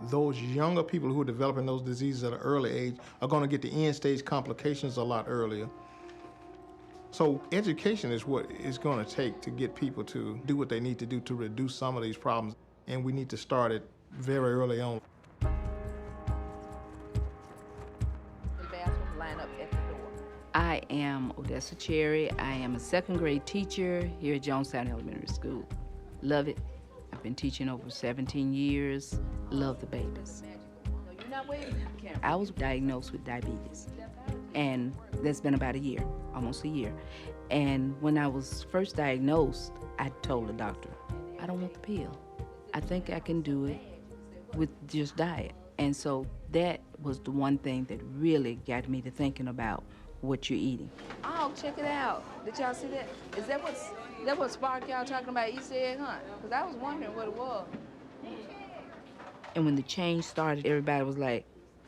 Those younger people who are developing those diseases at an early age are going to get the end-stage complications a lot earlier. So education is what it's going to take to get people to do what they need to do to reduce some of these problems, and we need to start it very early on. The bathroom line up at the door. I am Odessa Cherry. I am a second grade teacher here at Jonestown Elementary School. Love it. I've been teaching over 17 years. Love the babies. I was diagnosed with diabetes, and that's been about a year, almost a year. And when I was first diagnosed, I told the doctor, I don't want the pill. I think I can do it with just diet. And so that was the one thing that really got me to thinking about what you're eating. Oh, check it out. Did y'all see that? Is that what sparked y'all talking about Easter egg hunt? Because I was wondering what it was. And when the change started, everybody was like,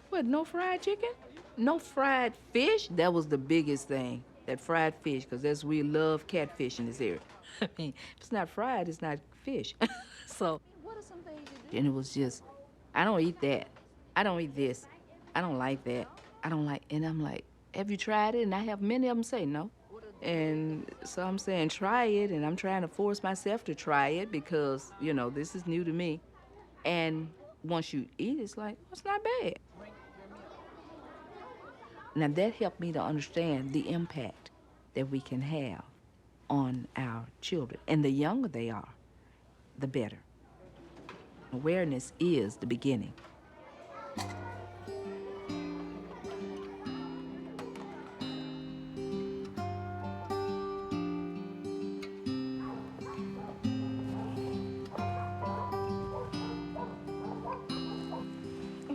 what, no fried chicken? No fried fish? That was the biggest thing, that fried fish, because we love catfish in this area. I mean, if it's not fried, it's not fish. So, and it was just, I don't eat that. I don't eat this. I don't like that. I don't like, and I'm like, have you tried it? And I have many of them say no. And so I'm saying, try it, and I'm trying to force myself to try it because, you know, this is new to me. And once you eat, it's like, oh, it's not bad. Now that helped me to understand the impact that we can have on our children. And the younger they are, the better. Awareness is the beginning.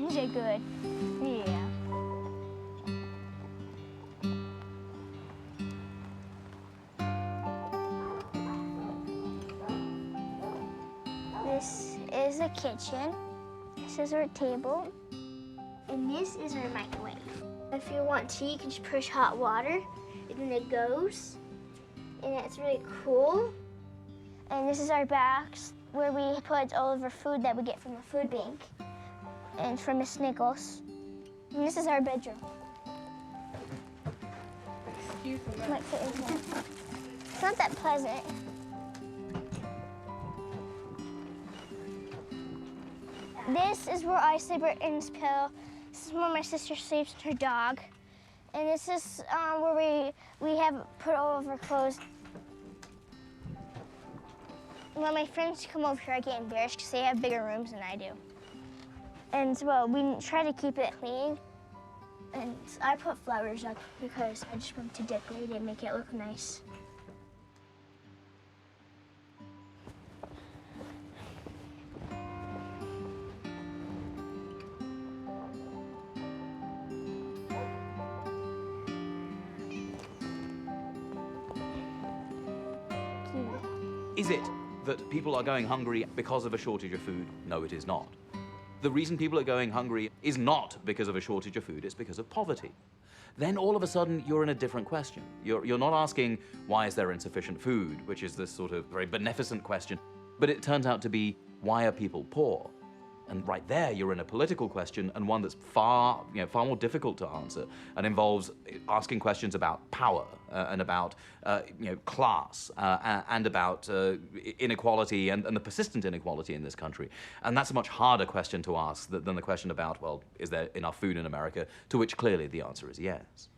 Is it good? Yeah. This is a kitchen. This is our table. And this is our microwave. If you want tea, you can just push hot water, and then it goes. And it's really cool. And this is our box where we put all of our food that we get from the food bank and from Miss Nichols. And this is our bedroom. Excuse me. Might fit in here. It's not that pleasant. This is where I sleep in this pillow. This is where my sister sleeps with her dog. And this is where we have put all of our clothes. When my friends come over here, I get embarrassed because they have bigger rooms than I do. And well, we try to keep it clean. And I put flowers up because I just want to decorate it and make it look nice. Is it that people are going hungry because of a shortage of food? No, it is not. The reason people are going hungry is not because of a shortage of food, it's because of poverty. Then all of a sudden, you're in a different question. You're not asking, why is there insufficient food, which is this sort of very beneficent question, but it turns out to be, why are people poor? And right there, you're in a political question, and one that's far more difficult to answer, and involves asking questions about power and about class and about inequality and the persistent inequality in this country. And that's a much harder question to ask than the question about, well, is there enough food in America? To which clearly the answer is yes.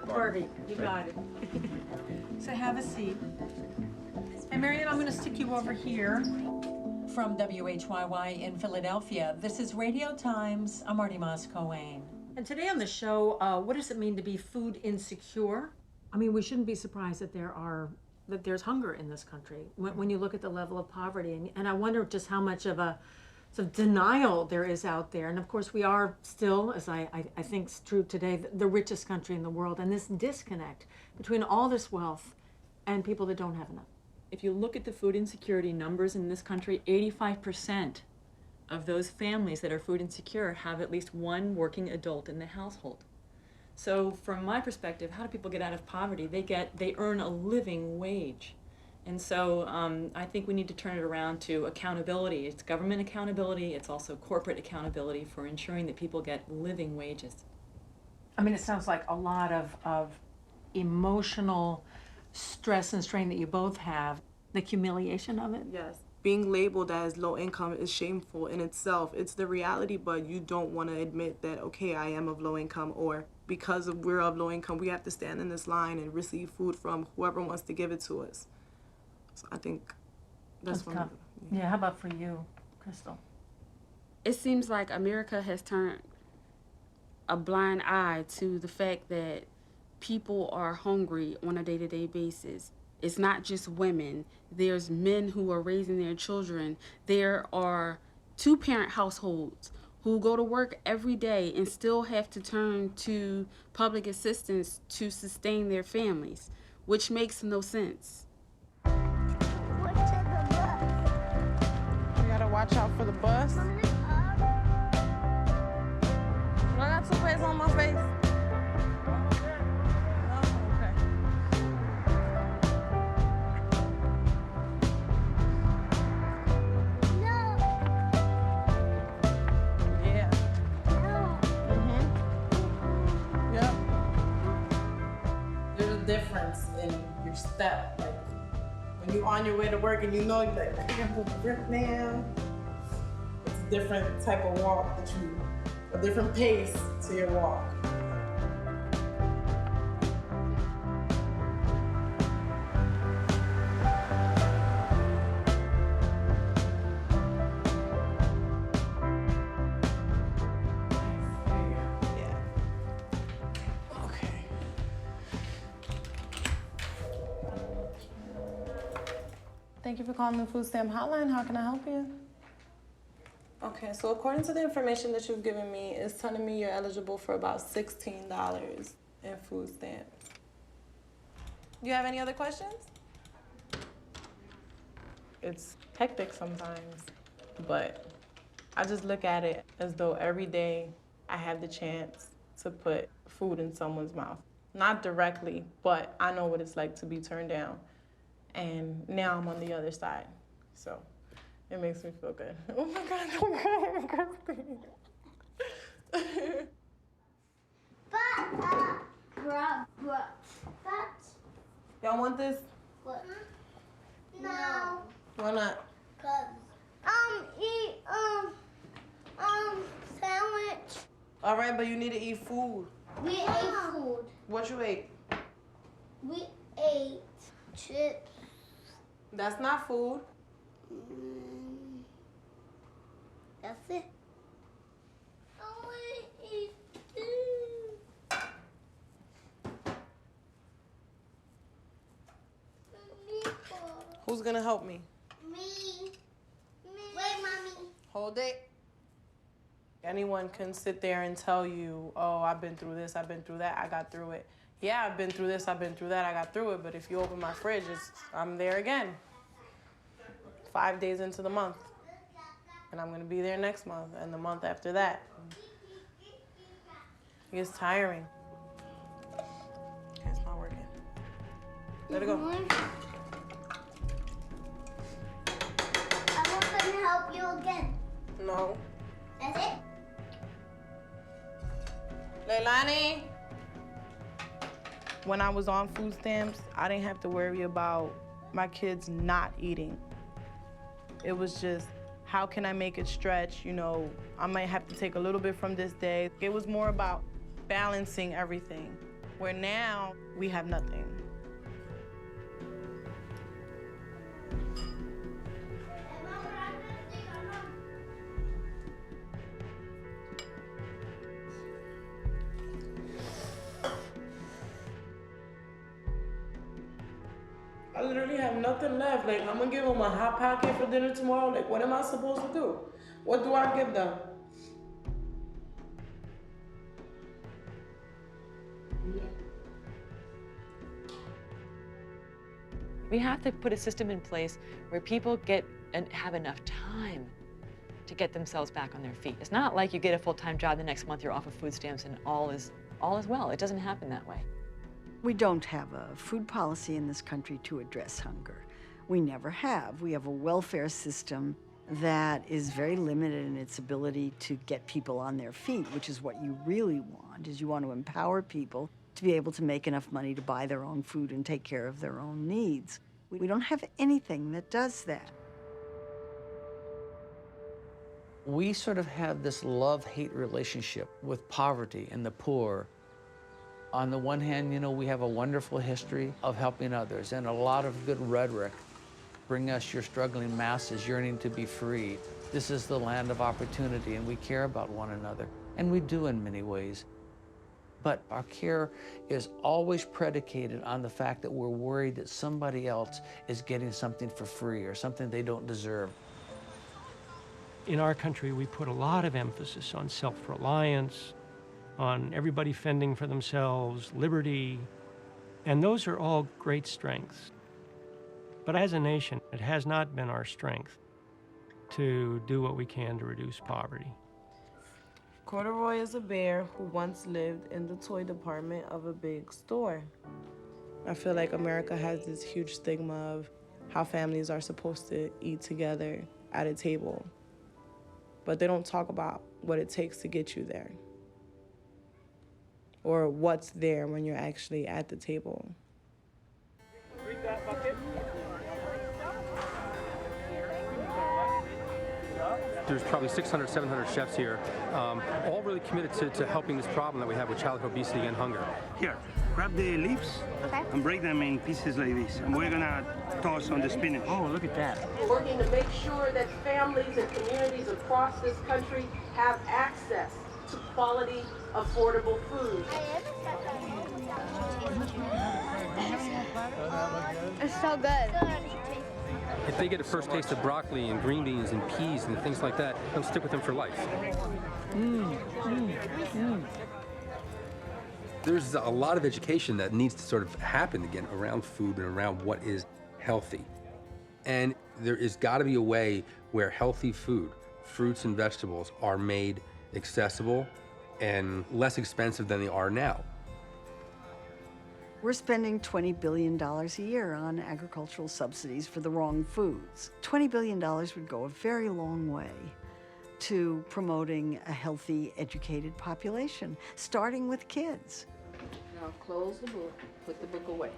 Barbie, you got it. So have a seat. And Marianne, I'm going to stick you over here. From WHYY in Philadelphia, this is Radio Times. I'm Marty Moss-Coane. And today on the show, what does it mean to be food insecure? I mean, we shouldn't be surprised that there's hunger in this country when you look at the level of poverty. And I wonder just how much of a sort of denial there is out there. And of course, we are still, as I think is true today, the richest country in the world. And this disconnect between all this wealth and people that don't have enough. If you look at the food insecurity numbers in this country, 85% of those families that are food insecure have at least one working adult in the household. So from my perspective, how do people get out of poverty? They earn a living wage. And so I think we need to turn it around to accountability. It's government accountability, it's also corporate accountability for ensuring that people get living wages. I mean, it sounds like a lot of emotional stress and strain that you both have, the humiliation of it. Yes. being labeled as low income is shameful in itself. It's the reality, but you don't want to admit that, okay, I am of low income, or because we're of low income, we have to stand in this line and receive food from whoever wants to give it to us. So I think that's one of the, Yeah, how about for you, Crystal? It seems like America has turned a blind eye to the fact that people are hungry on a day-to-day basis. It's not just women. There's men who are raising their children. There are two-parent households who go to work every day and still have to turn to public assistance to sustain their families, which makes no sense. We gotta watch out for the bus. I got toothpaste on my face. Difference in your step. Like when you're on your way to work and you know you're like, I can't put the grip now. It's a different type of walk a different pace to your walk. Thank you for calling the food stamp hotline. How can I help you? Okay, so according to the information that you've given me, it's telling me you're eligible for about $16 in food stamps. You have any other questions? It's hectic sometimes, but I just look at it as though every day I have the chance to put food in someone's mouth. Not directly, but I know what it's like to be turned down. And now I'm on the other side, so it makes me feel good. Oh my God, I'm crying. Y'all want this? What? No. Why not? Eat, sandwich. All right, but you need to eat food. We ate food. What you ate? We ate chips. That's not food. That's it. I want to eat food. Who's gonna help me? Me. Wait, Mommy. Hold it. Anyone can sit there and tell you, oh, I've been through this, I've been through that, I got through it. Yeah, I've been through this, I've been through that, I got through it, but if you open my fridge, I'm there again. 5 days into the month. And I'm gonna be there next month and the month after that. It gets tiring. Okay, it's not working. Let it go. I want them to help you again. No. That's it? Leilani. When I was on food stamps, I didn't have to worry about my kids not eating. It was just, how can I make it stretch? You know, I might have to take a little bit from this day. It was more about balancing everything, where now we have nothing. I literally have nothing left. Like, I'm gonna give them a hot pocket for dinner tomorrow. Like, what am I supposed to do? What do I give them? We have to put a system in place where people get and have enough time to get themselves back on their feet. It's not like you get a full-time job, the next month you're off of food stamps and all is well. It doesn't happen that way. We don't have a food policy in this country to address hunger. We never have. We have a welfare system that is very limited in its ability to get people on their feet, which is what you really want, is you want to empower people to be able to make enough money to buy their own food and take care of their own needs. We don't have anything that does that. We sort of have this love-hate relationship with poverty and the poor. On the one hand, you know, we have a wonderful history of helping others and a lot of good rhetoric. Bring us your struggling masses yearning to be free. This is the land of opportunity, and we care about one another. And we do in many ways. But our care is always predicated on the fact that we're worried that somebody else is getting something for free or something they don't deserve. In our country, we put a lot of emphasis on self-reliance, on everybody fending for themselves, liberty, and those are all great strengths. But as a nation, it has not been our strength to do what we can to reduce poverty. Corduroy is a bear who once lived in the toy department of a big store. I feel like America has this huge stigma of how families are supposed to eat together at a table, but they don't talk about what it takes to get you there or what's there when you're actually at the table. Read that bucket. There's probably 600, 700 chefs here, all really committed to helping this problem that we have with childhood obesity and hunger. Here, grab the leaves and break them in pieces like this. And we're gonna toss on the spinach. Oh, look at that. Working to make sure that families and communities across this country have access to quality, affordable food. It's so good. If they get a first taste of broccoli and green beans and peas and things like that, they'll stick with them for life. There's a lot of education that needs to sort of happen again around food and around what is healthy. And there has got to be a way where healthy food, fruits and vegetables, are made accessible and less expensive than they are now. We're spending $20 billion a year on agricultural subsidies for the wrong foods. $20 billion would go a very long way to promoting a healthy, educated population, starting with kids. Now close the book, put the book away.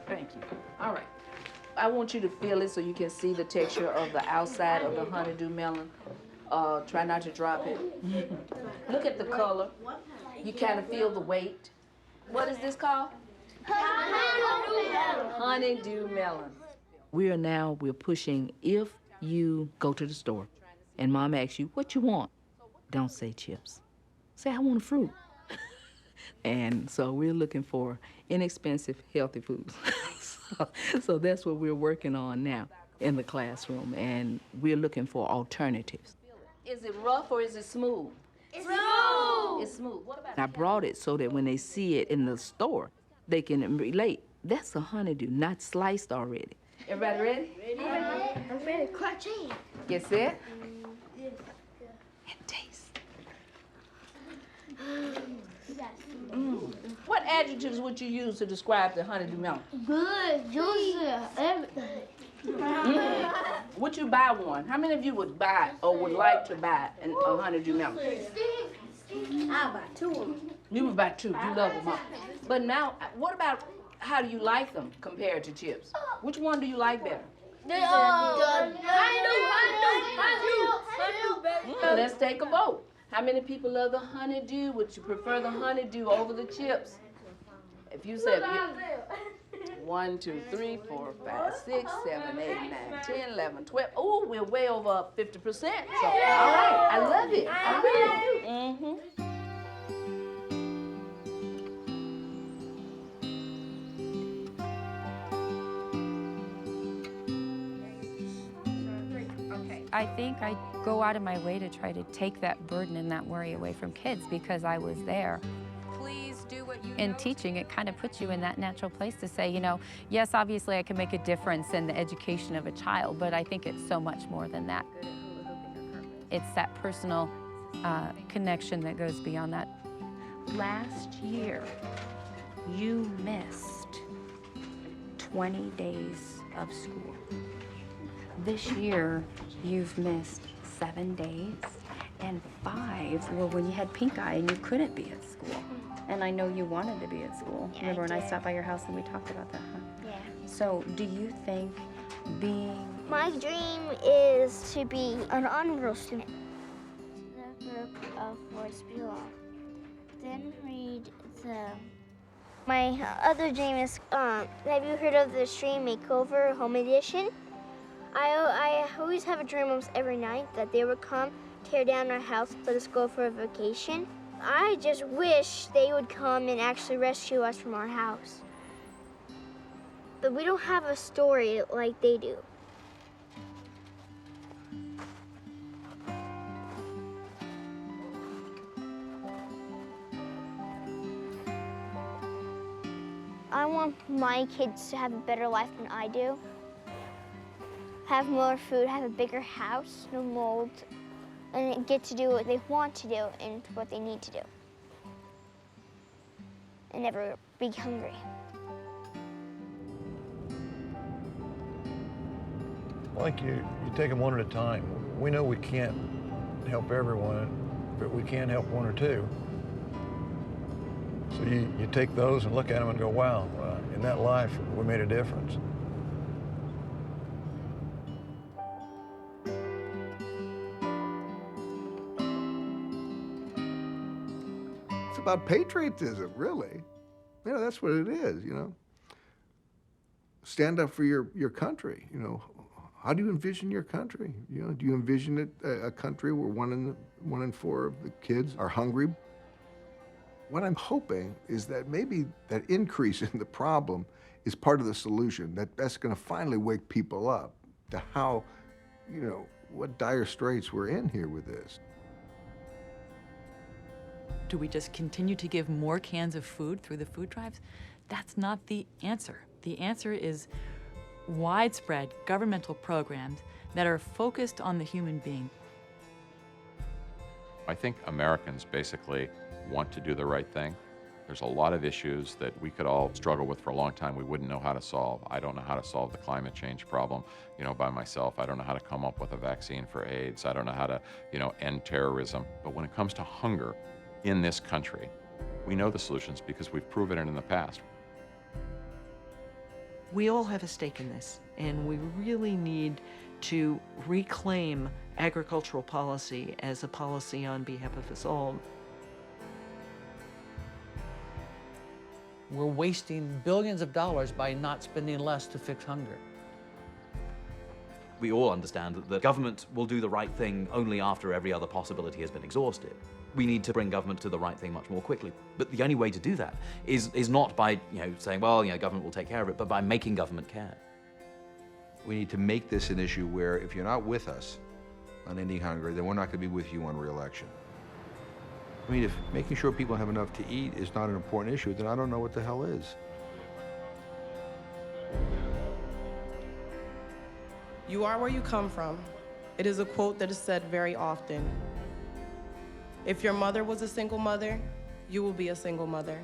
Thank you. All right. I want you to feel it so you can see the texture of the outside of the honeydew melon. Try not to drop it. Look at the color. You kind of feel the weight. What is this called? Honeydew melon. We're pushing, if you go to the store and mom asks you what you want, don't say chips. Say, I want a fruit. And so we're looking for inexpensive, healthy foods. So that's what we're working on now in the classroom, and we're looking for alternatives. Is it rough or is it smooth? It's smooth. It's smooth. I brought it so that when they see it in the store, they can relate. That's a honeydew, not sliced already. Everybody ready? Ready? I'm ready to crunch in. Get set? And taste. What adjectives would you use to describe the honeydew melon? Good, juicy, everything. Would you buy one? How many of you would buy or would like to buy a honeydew melon? I'll buy two of them. You would buy two. You love them, huh? But now, what about how do you like them compared to chips? Which one do you like better? Let's take a vote. How many people love the honeydew? Would you prefer the honeydew over the chips? If you said 1, 2, 3, 4, 5, 6, 7, 8, 9, 10, 11, 12. Oh, we're way over 50%. So, all right, I love it. I love it. I think I go out of my way to try to take that burden and that worry away from kids because I was there. Please do what you in teaching, it kind of puts you in that natural place to say, you know, yes, obviously I can make a difference in the education of a child, but I think it's so much more than that. It's that personal connection that goes beyond that. Last year, you missed 20 days of school. This year, you've missed 7 days, and 5 were when you had pink eye and you couldn't be at school. And I know you wanted to be at school. Yeah, Remember when I did. stopped by your house and we talked about that, huh? Yeah. So do you think being? My dream is to be an honor roll student. The group of boys belong. Then read the. My other dream is, have you heard of the Stream Makeover Home Edition? I always have a dream almost every night that they would come, tear down our house, let us go for a vacation. I just wish they would come and actually rescue us from our house. But we don't have a story like they do. I want my kids to have a better life than I do. Have more food, have a bigger house, no mold, and get to do what they want to do and what they need to do. And never be hungry. I think you take them one at a time. We know we can't help everyone, but we can help one or two. So you take those and look at them and go, wow, in that life, we made a difference. It's about patriotism, really. You know, that's what it is, you know. Stand up for your country, you know. How do you envision your country? You know, do you envision it a country where one in four of the kids are hungry? What I'm hoping is that maybe that increase in the problem is part of the solution, that's going to finally wake people up to how, you know, what dire straits we're in here with this. Do we just continue to give more cans of food through the food drives? That's not the answer. The answer is widespread governmental programs that are focused on the human being. I think Americans basically want to do the right thing. There's a lot of issues that we could all struggle with for a long time we wouldn't know how to solve. I don't know how to solve the climate change problem, you know, by myself. I don't know how to come up with a vaccine for AIDS. I don't know how to, you know, end terrorism. But when it comes to hunger in this country, we know the solutions because we've proven it in the past. We all have a stake in this, and we really need to reclaim agricultural policy as a policy on behalf of us all. We're wasting billions of dollars by not spending less to fix hunger. We all understand that the government will do the right thing only after every other possibility has been exhausted. We need to bring government to the right thing much more quickly. But the only way to do that is not by, you know, saying, well, you know, government will take care of it, but by making government care. We need to make this an issue where if you're not with us on ending hunger, then we're not going to be with you on re-election. I mean, if making sure people have enough to eat is not an important issue, then I don't know what the hell is. You are where you come from. It is a quote that is said very often. If your mother was a single mother, you will be a single mother.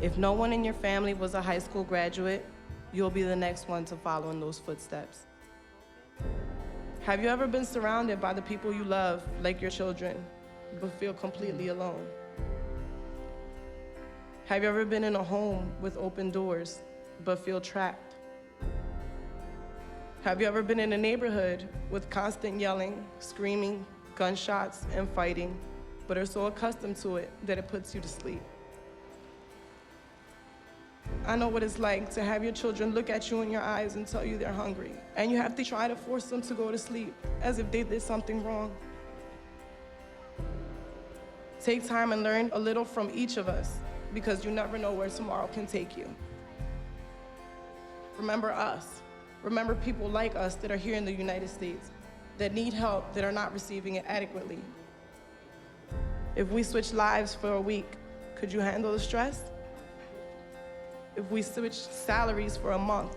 If no one in your family was a high school graduate, you'll be the next one to follow in those footsteps. Have you ever been surrounded by the people you love, like your children, but feel completely alone? Have you ever been in a home with open doors, but feel trapped? Have you ever been in a neighborhood with constant yelling, screaming, gunshots, and fighting, but are so accustomed to it that it puts you to sleep? I know what it's like to have your children look at you in your eyes and tell you they're hungry, and you have to try to force them to go to sleep as if they did something wrong. Take time and learn a little from each of us, because you never know where tomorrow can take you. Remember us. Remember people like us that are here in the United States, that need help, that are not receiving it adequately. If we switch lives for a week, could you handle the stress? If we switch salaries for a month,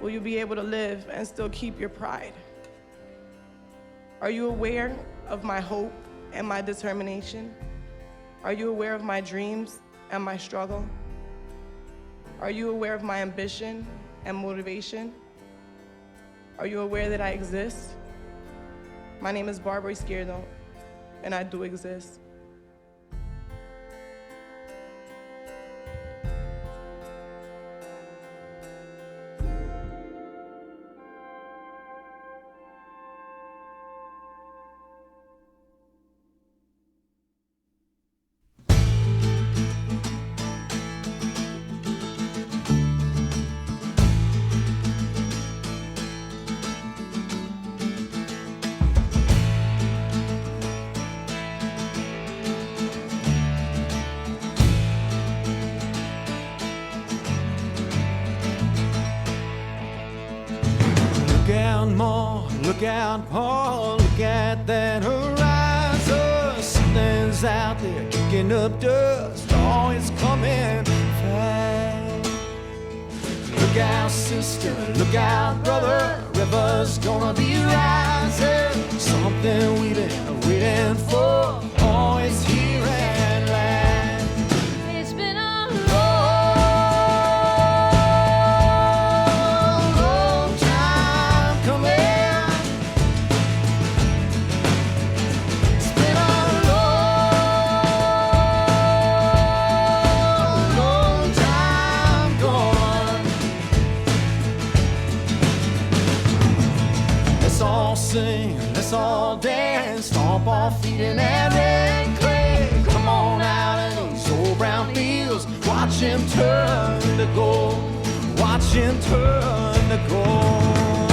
will you be able to live and still keep your pride? Are you aware of my hope and my determination? Are you aware of my dreams and my struggle? Are you aware of my ambition and motivation? Are you aware that I exist? My name is Barbara Izquierdo, and I do exist. out, Ma, look out, Pa, look at that horizon. Something's out there kicking up dust, oh, it's coming fast. Look out, sister, look out, brother, river's gonna be rising. Something we've been waiting for, oh, it's here at last. It's been a sing, let's all dance, stomp our feet in that red clay. Come on out in these old brown fields, watch him turn to gold, watch him turn to gold.